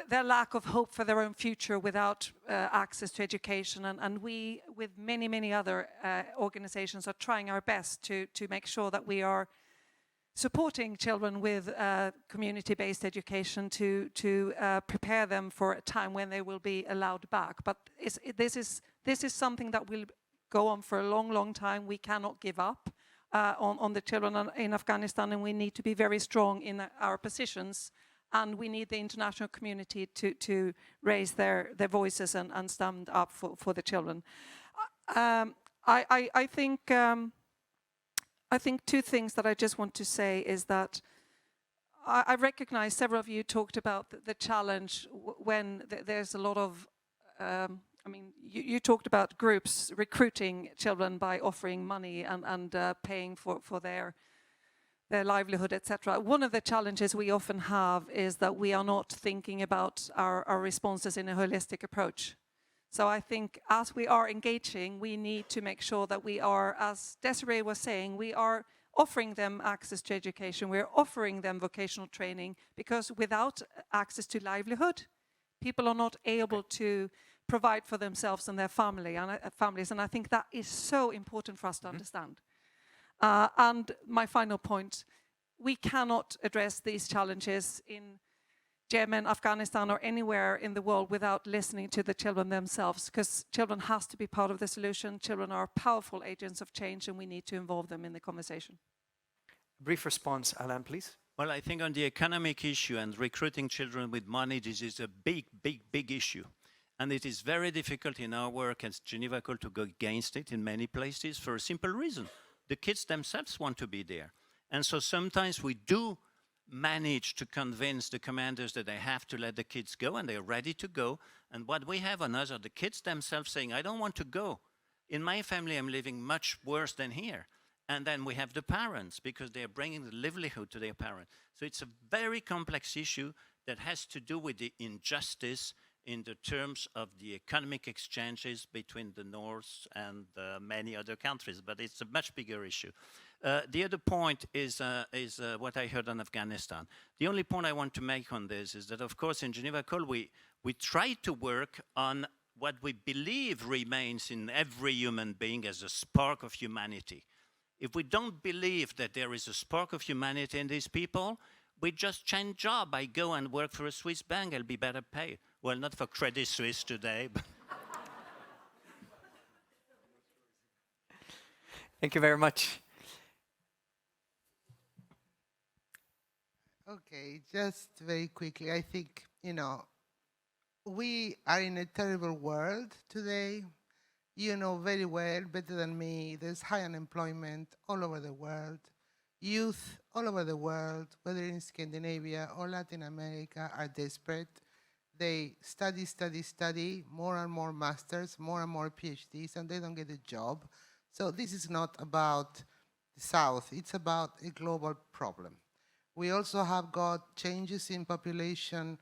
their lack of hope for their own future without access to education. And we, with many other organizations, are trying our best to make sure that we are supporting children with community-based education to prepare them for a time when they will be allowed back. But this is something that will go on for a long time. We cannot give up on the children in Afghanistan, and we need to be very strong in our positions, and we need the international community to raise their voices and stand up for the children. I think two things that I just want to say is that I recognize several of you talked about the challenge when there's a lot of, I mean, you talked about groups recruiting children by offering money and paying for their livelihood, etc. One of the challenges we often have is that we are not thinking about our responses in a holistic approach. So I think as we are engaging, we need to make sure that we are, as Desiree was saying, we are offering them access to education, we're offering them vocational training, because without access to livelihood, people are not able to provide for themselves and their families. And I think that is so important for us to understand. And my final point, we cannot address these challenges in Yemen, Afghanistan, or anywhere in the world without listening to the children themselves, because children has to be part of the solution. Children are powerful agents of change, and we need to involve them in the conversation. Brief response, Alain, please. Well, I think on the economic issue and recruiting children with money, this is a big issue. And it is very difficult in our work as Geneva Call to go against it in many places for a simple reason. The kids themselves want to be there. And so sometimes we do manage to convince the commanders that they have to let the kids go, and they're ready to go. And what we have on us are the kids themselves saying, I don't want to go. In my family, I'm living much worse than here. And then we have the parents, because they're bringing the livelihood to their parents. So it's a very complex issue that has to do with the injustice in the terms of the economic exchanges between the North and many other countries, but it's a much bigger issue. The other point is what I heard on Afghanistan. The only point I want to make on this is that, of course, in Geneva Call, we try to work on what we believe remains in every human being as a spark of humanity. If we don't believe that there is a spark of humanity in these people, we just change job. I go and work for a Swiss bank, I'll be better paid. Well, not for Credit Suisse today, but Thank you very much. Okay, just very quickly, I think, we are in a terrible world today. You know very well, better than me, there's high unemployment all over the world. Youth all over the world, whether in Scandinavia or Latin America, are desperate. They study, more and more masters, more and more PhDs, and they don't get a job. So this is not about the South, it's about a global problem. We also have got changes in population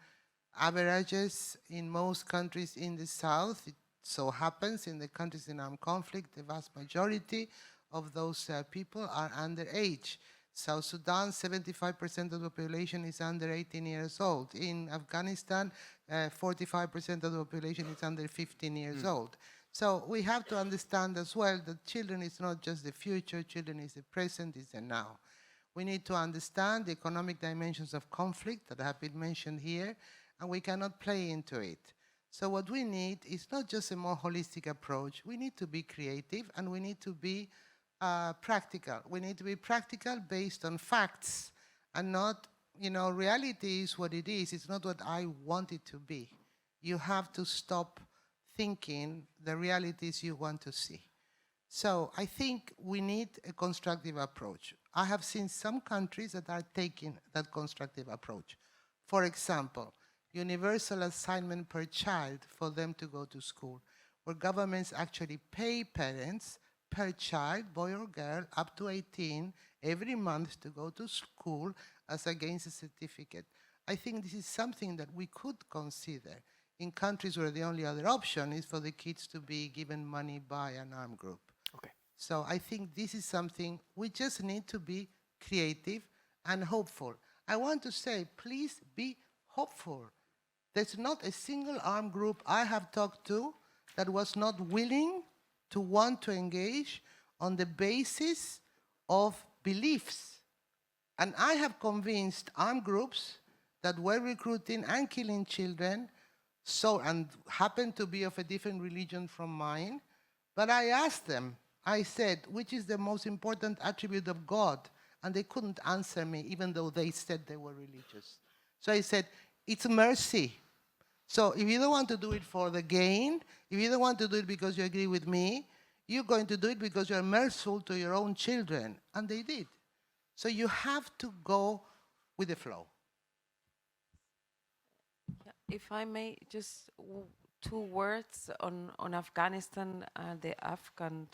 averages in most countries in the South. It so happens in the countries in armed conflict, the vast majority of those people are underage. South Sudan, 75% of the population is under 18 years old. In Afghanistan, 45% of the population is under 15 years old. So we have to understand as well that children is not just the future, children is the present, is the now. We need to understand the economic dimensions of conflict that have been mentioned here, and we cannot play into it. So what we need is not just a more holistic approach. We need to be creative, and we need to be practical. We need to be practical based on facts and not, reality is what it is. It's not what I want it to be. You have to stop thinking the realities you want to see. So I think we need a constructive approach. I have seen some countries that are taking that constructive approach. For example, universal assignment per child for them to go to school, where governments actually pay parents per child, boy or girl, up to 18, every month to go to school as against a certificate. I think this is something that we could consider in countries where the only other option is for the kids to be given money by an armed group. Okay. So I think this is something we just need to be creative and hopeful. I want to say, please be hopeful. There's not a single armed group I have talked to that was not willing to want to engage on the basis of beliefs. And I have convinced armed groups that were recruiting and killing children, and happened to be of a different religion from mine, but I asked them, I said, which is the most important attribute of God? And they couldn't answer me, even though they said they were religious. So I said, it's mercy. So if you don't want to do it for the gain, if you don't want to do it because you agree with me, you're going to do it because you're merciful to your own children. And they did. So you have to go with the flow. if I may, just two words on Afghanistan. The Afghan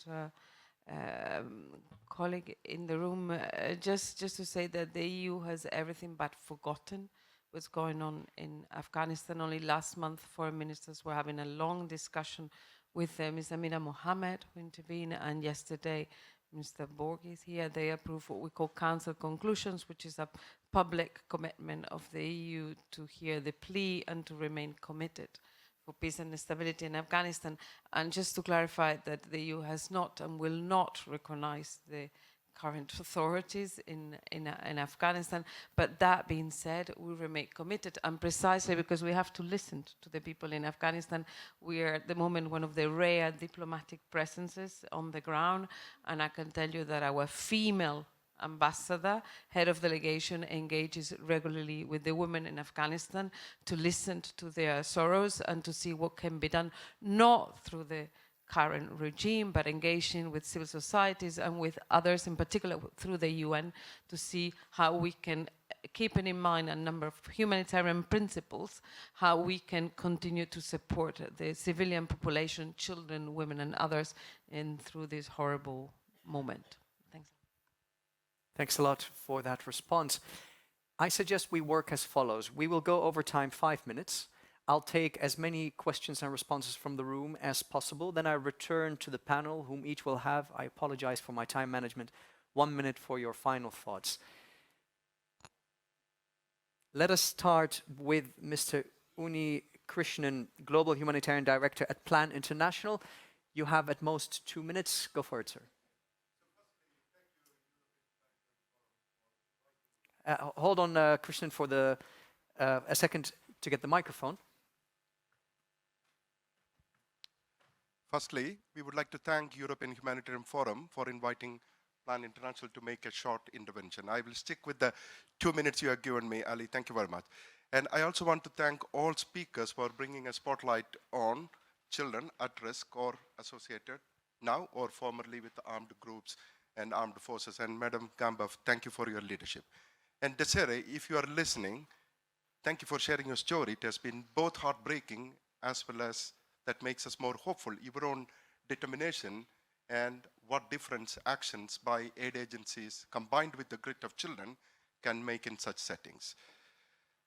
colleague in the room, just to say that the EU has everything but forgotten what's going on in Afghanistan. Only last month, foreign ministers were having a long discussion with Ms. Amina Mohammed, who intervened, and yesterday Mr. Borg is here. They approved what we call Council conclusions, which is a public commitment of the EU to hear the plea and to remain committed for peace and stability in Afghanistan. And just to clarify that the EU has not and will not recognize the current authorities in Afghanistan. But that being said, we remain committed, and precisely because we have to listen to the people in Afghanistan, we are at the moment one of the rare diplomatic presences on the ground, and I can tell you that our female ambassador, head of delegation, engages regularly with the women in Afghanistan to listen to their sorrows and to see what can be done, not through the current regime, but engaging with civil societies and with others, in particular through the UN, to see how we can, keeping in mind a number of humanitarian principles, how we can continue to support the civilian population, children, women, and others through this horrible moment. Thanks. Thanks a lot for that response. I suggest we work as follows. We will go over time 5 minutes. I'll take as many questions and responses from the room as possible. Then I return to the panel, whom each will have, I apologize for my time management, 1 minute for your final thoughts. Let us start with Mr. Uni Krishnan, Global Humanitarian Director at Plan International. You have at most 2 minutes. Go for it, sir. Hold on, Krishnan, for a second to get the microphone. Firstly, we would like to thank European Humanitarian Forum for inviting Plan International to make a short intervention. I will stick with the 2 minutes you have given me, Ali. Thank you very much. And I also want to thank all speakers for bringing a spotlight on children at risk or associated now or formerly with the armed groups and armed forces. And Madam Gamba, thank you for your leadership. And Desiree, if you are listening, thank you for sharing your story. It has been both heartbreaking as well as that makes us more hopeful, your own determination and what difference actions by aid agencies combined with the grit of children can make in such settings.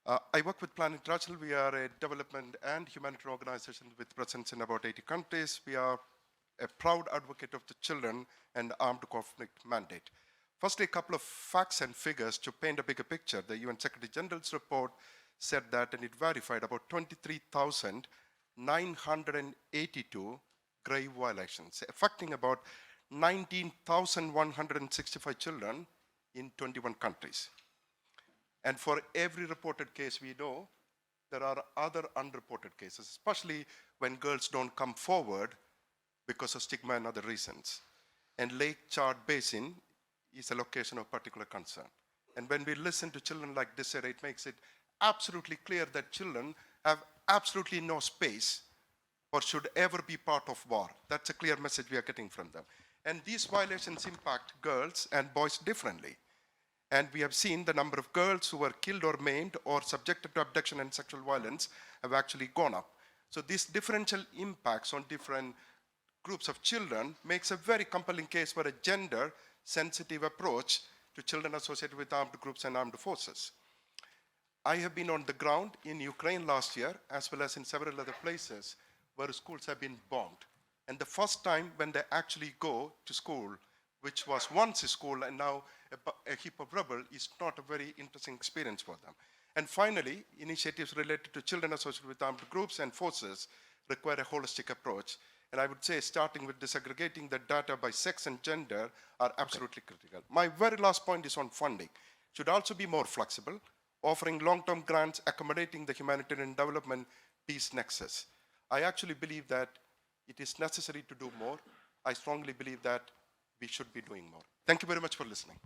I work with Plan International. We are a development and humanitarian organization with presence in about 80 countries. We are a proud advocate of the children and armed conflict mandate. Firstly, a couple of facts and figures to paint a bigger picture. The UN Secretary General's report said that, and it verified, about 23,982 grave violations, affecting about 19,165 children in 21 countries. And for every reported case we know, there are other unreported cases, especially when girls don't come forward because of stigma and other reasons. And Lake Chad Basin is a location of particular concern. And when we listen to children like Desiree, it makes it absolutely clear that children have absolutely no space or should ever be part of war. That's a clear message we are getting from them. And these violations impact girls and boys differently. And we have seen the number of girls who were killed or maimed or subjected to abduction and sexual violence have actually gone up. So these differential impacts on different groups of children makes a very compelling case for a gender-sensitive approach to children associated with armed groups and armed forces. I have been on the ground in Ukraine last year, as well as in several other places where schools have been bombed. And the first time when they actually go to school, which was once a school and now a heap of rubble, is not a very interesting experience for them. And finally, initiatives related to children associated with armed groups and forces require a holistic approach. And I would say starting with disaggregating the data by sex and gender are absolutely critical. My very last point is on funding. It should also be more flexible, offering long-term grants accommodating the humanitarian development peace nexus. I actually believe that it is necessary to do more. I strongly believe that we should be doing more. Thank you very much for listening.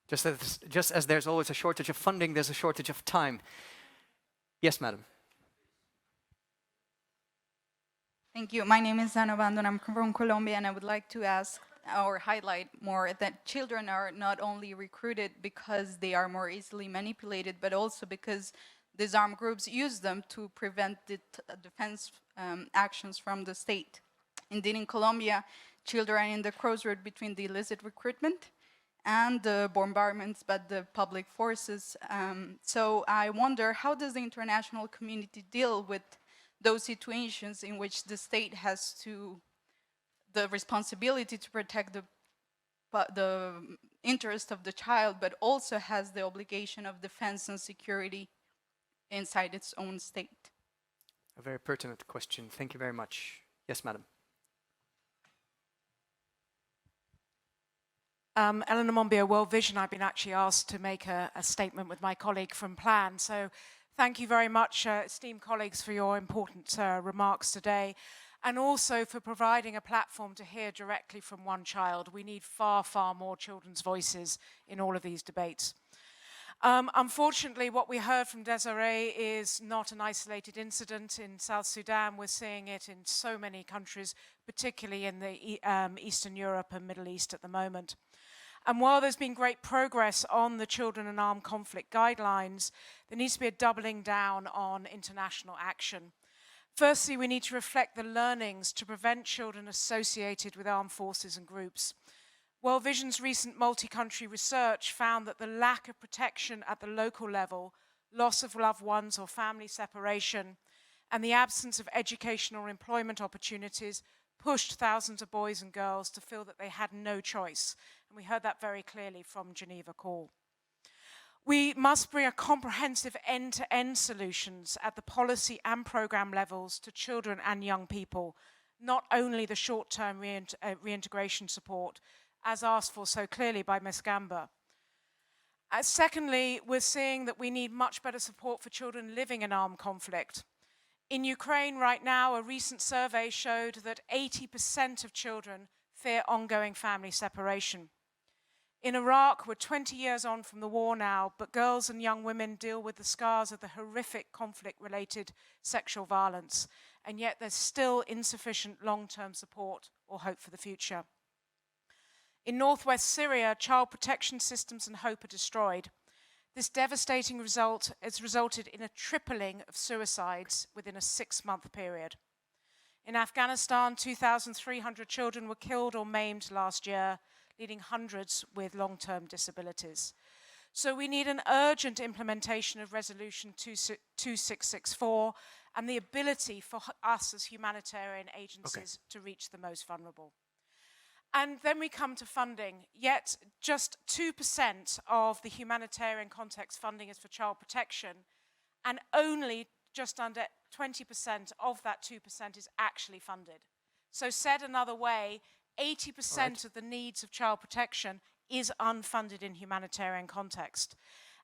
Just as there's always a shortage of funding, there's a shortage of time. Yes, madam. Thank you. My name is Ana Bando, and I'm from Colombia, and I would like to ask or highlight more that children are not only recruited because they are more easily manipulated, but also because these armed groups use them to prevent defense actions from the state. Indeed, in Colombia, children are in the crossroad between the illicit recruitment and the bombardments by the public forces. So I wonder, how does the international community deal with those situations in which the state has the responsibility to protect the interest of the child, but also has the obligation of defense and security inside its own state? A very pertinent question. Thank you very much. Yes, madam. Eleanor Monbiot, World Vision. I've been actually asked to make a statement with my colleague from Plan. So thank you very much, esteemed colleagues, for your important remarks today, and also for providing a platform to hear directly from one child. We need far, far more children's voices in all of these debates. Unfortunately, what we heard from Desiree is not an isolated incident in South Sudan. We're seeing it in so many countries, particularly in the Eastern Europe and Middle East at the moment. And while there's been great progress on the Children in Armed Conflict guidelines, there needs to be a doubling down on international action. Firstly, we need to reflect the learnings to prevent children associated with armed forces and groups. World Vision's recent multi-country research found that the lack of protection at the local level, loss of loved ones or family separation, and the absence of educational or employment opportunities pushed thousands of boys and girls to feel that they had no choice. And we heard that very clearly from Geneva Call. We must bring a comprehensive end-to-end solutions at the policy and program levels to children and young people, not only the short-term reintegration support, as asked for so clearly by Ms. Gamba. Secondly, we're seeing that we need much better support for children living in armed conflict. In Ukraine right now, a recent survey showed that 80% of children fear ongoing family separation. In Iraq, we're 20 years on from the war now, but girls and young women deal with the scars of the horrific conflict-related sexual violence, and yet there's still insufficient long-term support or hope for the future. In northwest Syria, child protection systems and hope are destroyed. This devastating result has resulted in a tripling of suicides within a 6-month period. In Afghanistan, 2,300 children were killed or maimed last year, leaving hundreds with long-term disabilities. So we need an urgent implementation of Resolution 2664 and the ability for us as humanitarian agencies to reach the most vulnerable. And then we come to funding. Yet just 2% of the humanitarian context funding is for child protection, and only just under 20% of that 2% is actually funded. So said another way, 80% of the needs of child protection is unfunded in humanitarian context.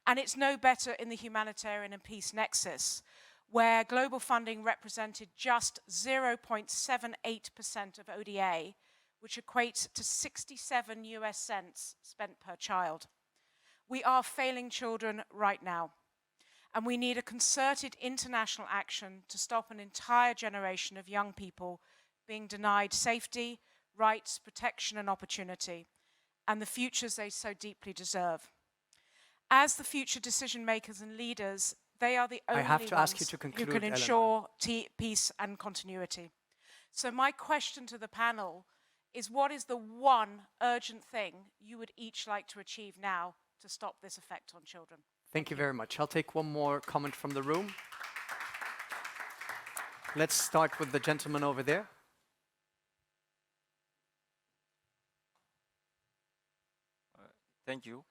And it's no better in the humanitarian and peace nexus, where global funding represented just 0.78% of ODA, which equates to 67 US cents spent per child. We are failing children right now, and we need a concerted international action to stop an entire generation of young people being denied safety, rights, protection, and opportunity, and the futures they so deeply deserve. As the future decision makers and leaders, they are the only ones who can ensure peace and continuity. So my question to the panel is, what is the one urgent thing you would each like to achieve now to stop this effect on children? Thank you very much. I'll take one more comment from the room. Let's start with the gentleman over there. Thank you.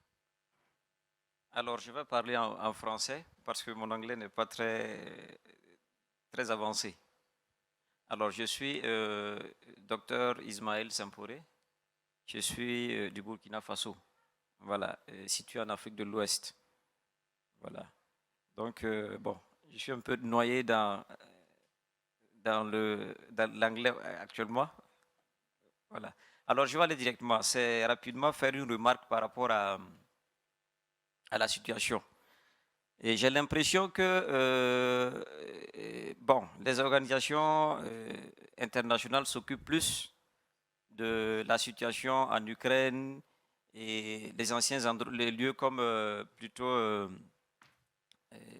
Alors, je vais parler en français parce que mon anglais n'est pas très avancé. Alors, je suis docteur Ismaël Sampouré. Je suis du Burkina Faso, voilà, situé en Afrique de l'Ouest. Voilà. Donc, bon, je suis un peu noyé dans l'anglais actuellement. Voilà. Alors, je vais aller directement. C'est rapidement faire une remarque par rapport à la situation. Et j'ai l'impression que bon, les organisations internationales s'occupent plus de la situation en Ukraine et les anciens les lieux comme plutôt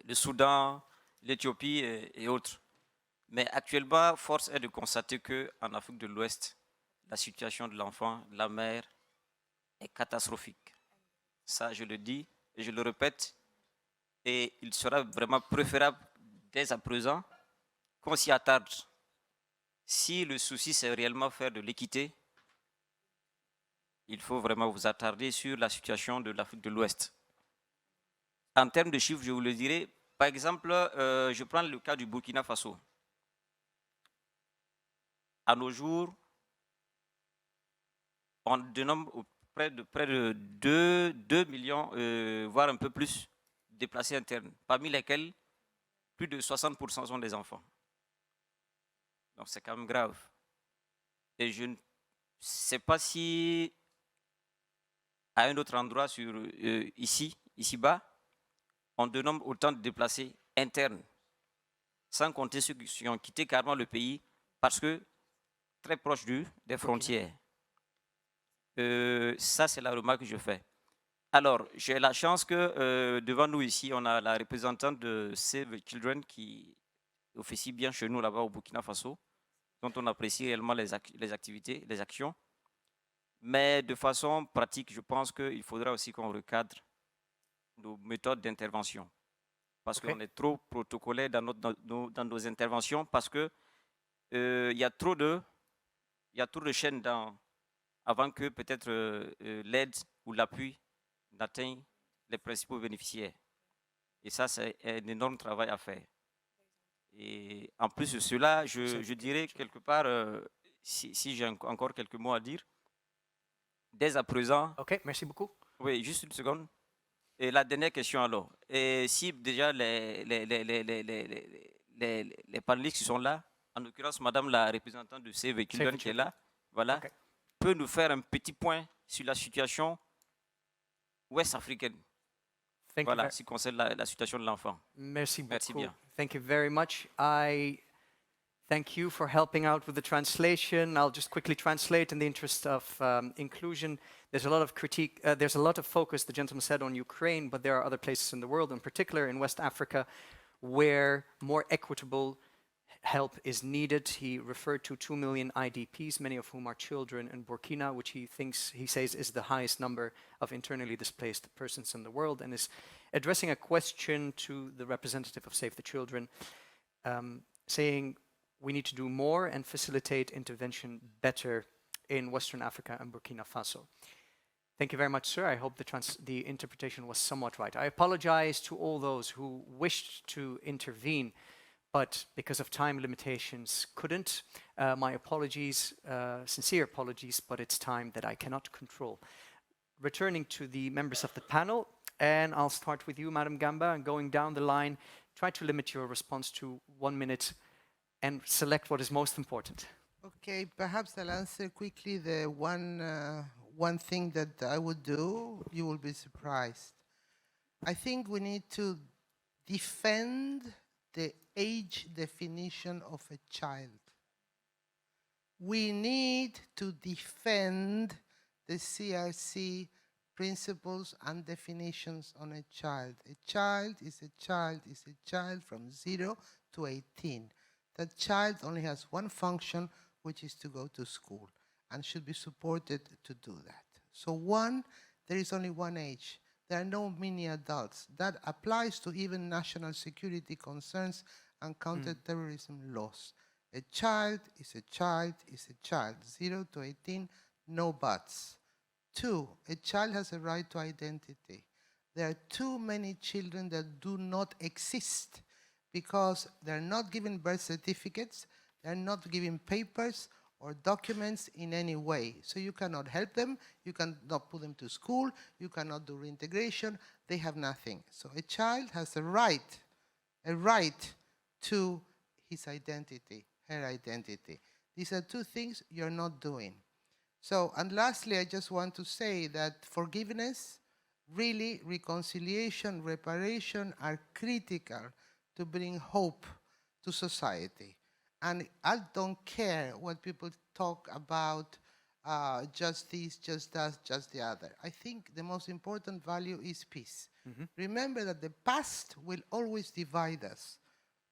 le Soudan, l'Éthiopie et autres. Mais actuellement, force est de constater qu'en Afrique de l'Ouest, la situation de l'enfant, de la mère, est catastrophique. Ça, je le dis et je le répète. Et il sera vraiment préférable, dès à présent, qu'on s'y attarde. Si le souci, c'est réellement faire de l'équité, il faut vraiment vous attarder sur la situation de l'Afrique de l'Ouest. En termes de chiffres, je vous le dirai. Par exemple, je prends le cas du Burkina Faso. À nos jours, on dénombre près de 2 millions, voire un peu plus, déplacés internes, parmi lesquels plus de 60% sont des enfants. Donc c'est quand même grave. Et je ne sais pas si à un autre endroit ici-bas, on dénombre autant de déplacés internes, sans compter ceux qui ont quitté carrément le pays parce que très proche des frontières. Ça, c'est la remarque que je fais. Alors, j'ai la chance que devant nous ici, on a la représentante de Save the Children qui officie bien chez nous là-bas au Burkina Faso, dont on apprécie réellement les activités, les actions. Mais de façon pratique, je pense qu'il faudra aussi qu'on recadre nos méthodes d'intervention. Parce qu'on est trop protocolaire dans nos interventions, parce qu'il y a trop de chaînes avant que peut-être l'aide ou l'appui n'atteigne les principaux bénéficiaires. Et ça, c'est un énorme travail à faire. Et en plus de cela, je dirais quelque part, si j'ai encore quelques mots à dire, dès à présent... Ok, merci beaucoup. Oui, juste une seconde. Et la dernière question alors. Et si déjà les panélistes qui sont là, en l'occurrence Madame la représentante de Save the Children qui est là, voilà, peut nous faire un petit point sur la situation ouest-africaine. Voilà, ce qui concerne la situation de l'enfant. Merci beaucoup. Merci bien. Thank you very much. I thank you for helping out with the translation. I'll just quickly translate in the interest of inclusion. There's a lot of critique, there's a lot of focus, the gentleman said, on Ukraine, but there are other places in the world, in particular in West Africa, where more equitable help is needed. He referred to 2 million IDPs, many of whom are children in Burkina, which he says is the highest number of internally displaced persons in the world, and is addressing a question to the representative of Save the Children, saying we need to do more and facilitate intervention better in Western Africa and Burkina Faso. Thank you very much, sir. I hope the interpretation was somewhat right. I apologize to all those who wished to intervene, but because of time limitations couldn't. My apologies, sincere apologies, but it's time that I cannot control. Returning to the members of the panel, and I'll start with you, Madam Gamba, and going down the line, try to limit your response to 1 minute and select what is most important. Okay, perhaps I'll answer quickly the one thing that I would do. You will be surprised. I think we need to defend the age definition of a child. We need to defend the CRC principles and definitions on a child. A child is a child is a child from 0 to 18. That child only has one function, which is to go to school, and should be supported to do that. So there is only one age. There are no mini adults. That applies to even national security concerns and counterterrorism laws. A child is a child is a child. 0 to 18, no buts. 2, a child has a right to identity. There are too many children that do not exist because they're not given birth certificates, they're not given papers or documents in any way. So you cannot help them, you cannot put them to school, you cannot do reintegration, they have nothing. So a child has a right to his identity, her identity. These are two things you're not doing. So, and lastly, I just want to say that forgiveness, really reconciliation, reparation are critical to bring hope to society. And I don't care what people talk about just this, just that, just the other. I think the most important value is peace. Remember that the past will always divide us,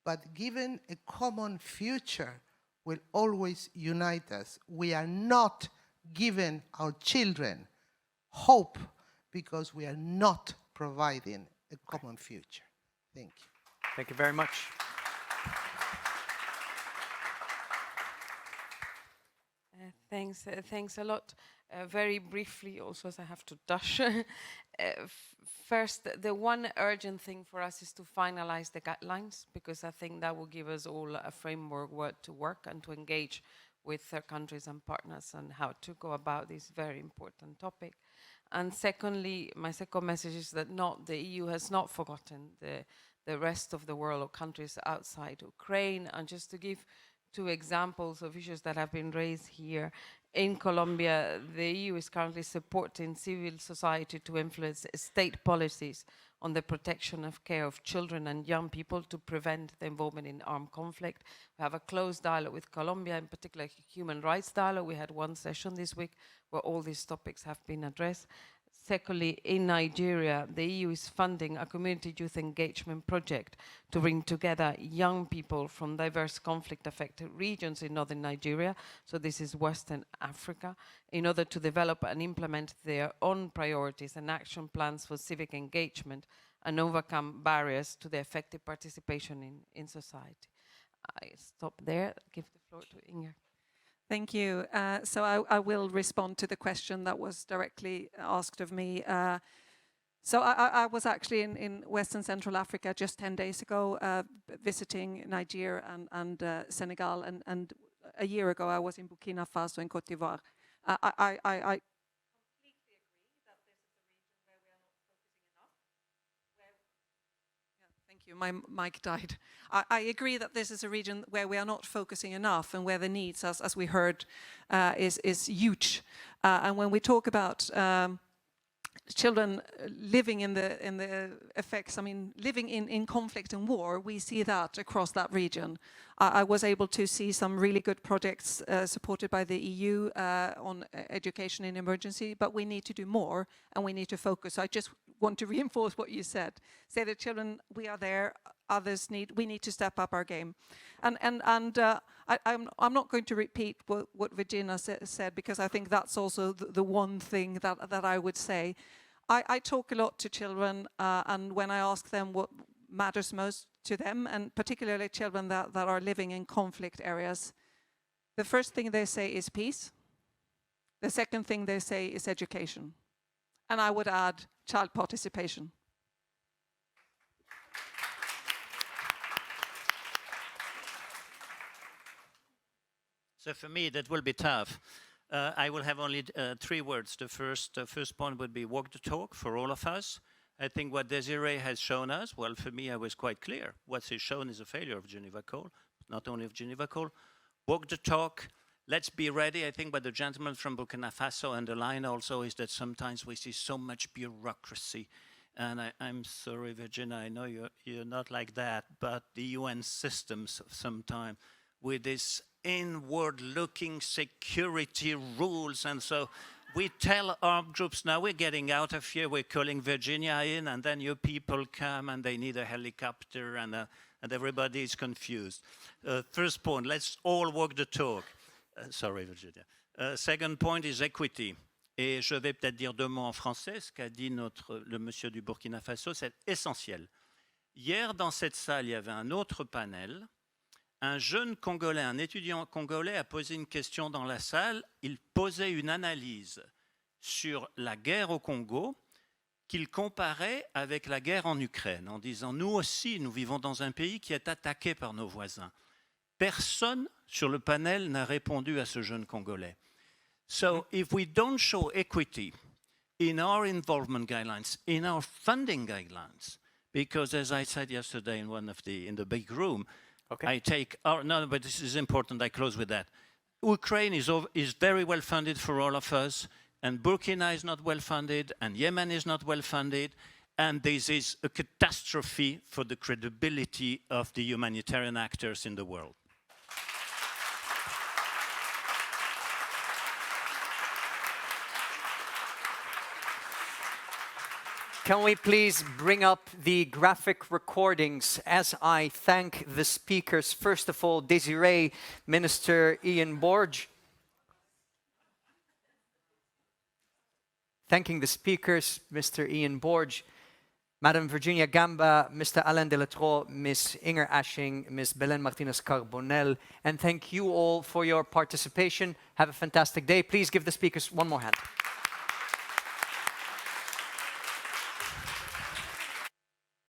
but given a common future will always unite us. We are not giving our children hope because we are not providing a common future. Thank you. Thank you very much. Thanks a lot. Very briefly, also, as I have to dash. First, the one urgent thing for us is to finalize the guidelines, because I think that will give us all a framework to work and to engage with their countries and partners on how to go about this very important topic. And secondly, my second message is that the EU has not forgotten the rest of the world or countries outside Ukraine. And just to give 2 examples of issues that have been raised here. In Colombia, the EU is currently supporting civil society to influence state policies on the protection of care of children and young people to prevent the involvement in armed conflict. We have a close dialogue with Colombia, in particular human rights dialogue. We had 1 session this week where all these topics have been addressed. Secondly, in Nigeria, the EU is funding a community youth engagement project to bring together young people from diverse conflict-affected regions in northern Nigeria, so this is Western Africa, in order to develop and implement their own priorities and action plans for civic engagement and overcome barriers to their effective participation in society. I stop there, give the floor to Inger. Thank you. So I will respond to the question that was directly asked of me. So I was actually in Western Central Africa just 10 days ago, visiting Nigeria and Senegal, and a year ago I was in Burkina Faso and Cote d'Ivoire. I completely agree that this is a region where we are not focusing enough. Thank you, my mic died. I agree that this is a region where we are not focusing enough and where the needs, as we heard, is huge. And when we talk about children living in the effects, I mean, living in conflict and war, we see that across that region. I was able to see some really good projects supported by the EU on education in emergency, but we need to do more and we need to focus. I just want to reinforce what you said. Say that children, we are there, we need to step up our game. And I'm not going to repeat what Virginia said, because I think that's also the one thing that I would say. I talk a lot to children, and when I ask them what matters most to them, and particularly children that are living in conflict areas, the first thing they say is peace. The second thing they say is education. And I would add child participation. So for me, that will be tough. I will have only 3 words. The first point would be walk the talk for all of us. I think what Desiree has shown us, well, for me, I was quite clear. What she's shown is a failure of Geneva Call, not only of Geneva Call. Walk the talk. Let's be ready. I think what the gentleman from Burkina Faso underlined also is that sometimes we see so much bureaucracy. And I'm sorry, Virginia, I know you're not like that, but the UN systems sometimes with this inward-looking security rules. And so we tell armed groups, now we're getting out of here, we're calling Virginia in, and then your people come and they need a helicopter, and everybody is confused. First point, let's all walk the talk. Sorry, Virginia. Second point is equity. Et je vais peut-être dire 2 mots en français, ce qu'a dit le monsieur du Burkina Faso, c'est essentiel. Hier, dans cette salle, il y avait un autre panel. Un jeune Congolais, un étudiant congolais a posé une question dans la salle. Il posait une analyse sur la guerre au Congo qu'il comparait avec la guerre en Ukraine, en disant, nous aussi, nous vivons dans un pays qui est attaqué par nos voisins. Personne sur le panel n'a répondu à ce jeune Congolais. So if we don't show equity in our involvement guidelines, in our funding guidelines, because as I said yesterday in the big room, okay. I take our, no, but this is important, I close with that. Ukraine is very well funded for all of us, and Burkina is not well funded, and Yemen is not well funded, and this is a catastrophe for the credibility of the humanitarian actors in the world. Can we please bring up the graphic recordings as I thank the speakers? First of all, Desiree, Minister Ian Borge. Thanking the speakers, Mr. Ian Borge, Madam Virginia Gamba, Mr. Alain Delattre, Ms. Inger Ashing, Ms. Belen Martinez-Carbonell, and thank you all for your participation. Have a fantastic day. Please give the speakers one more hand.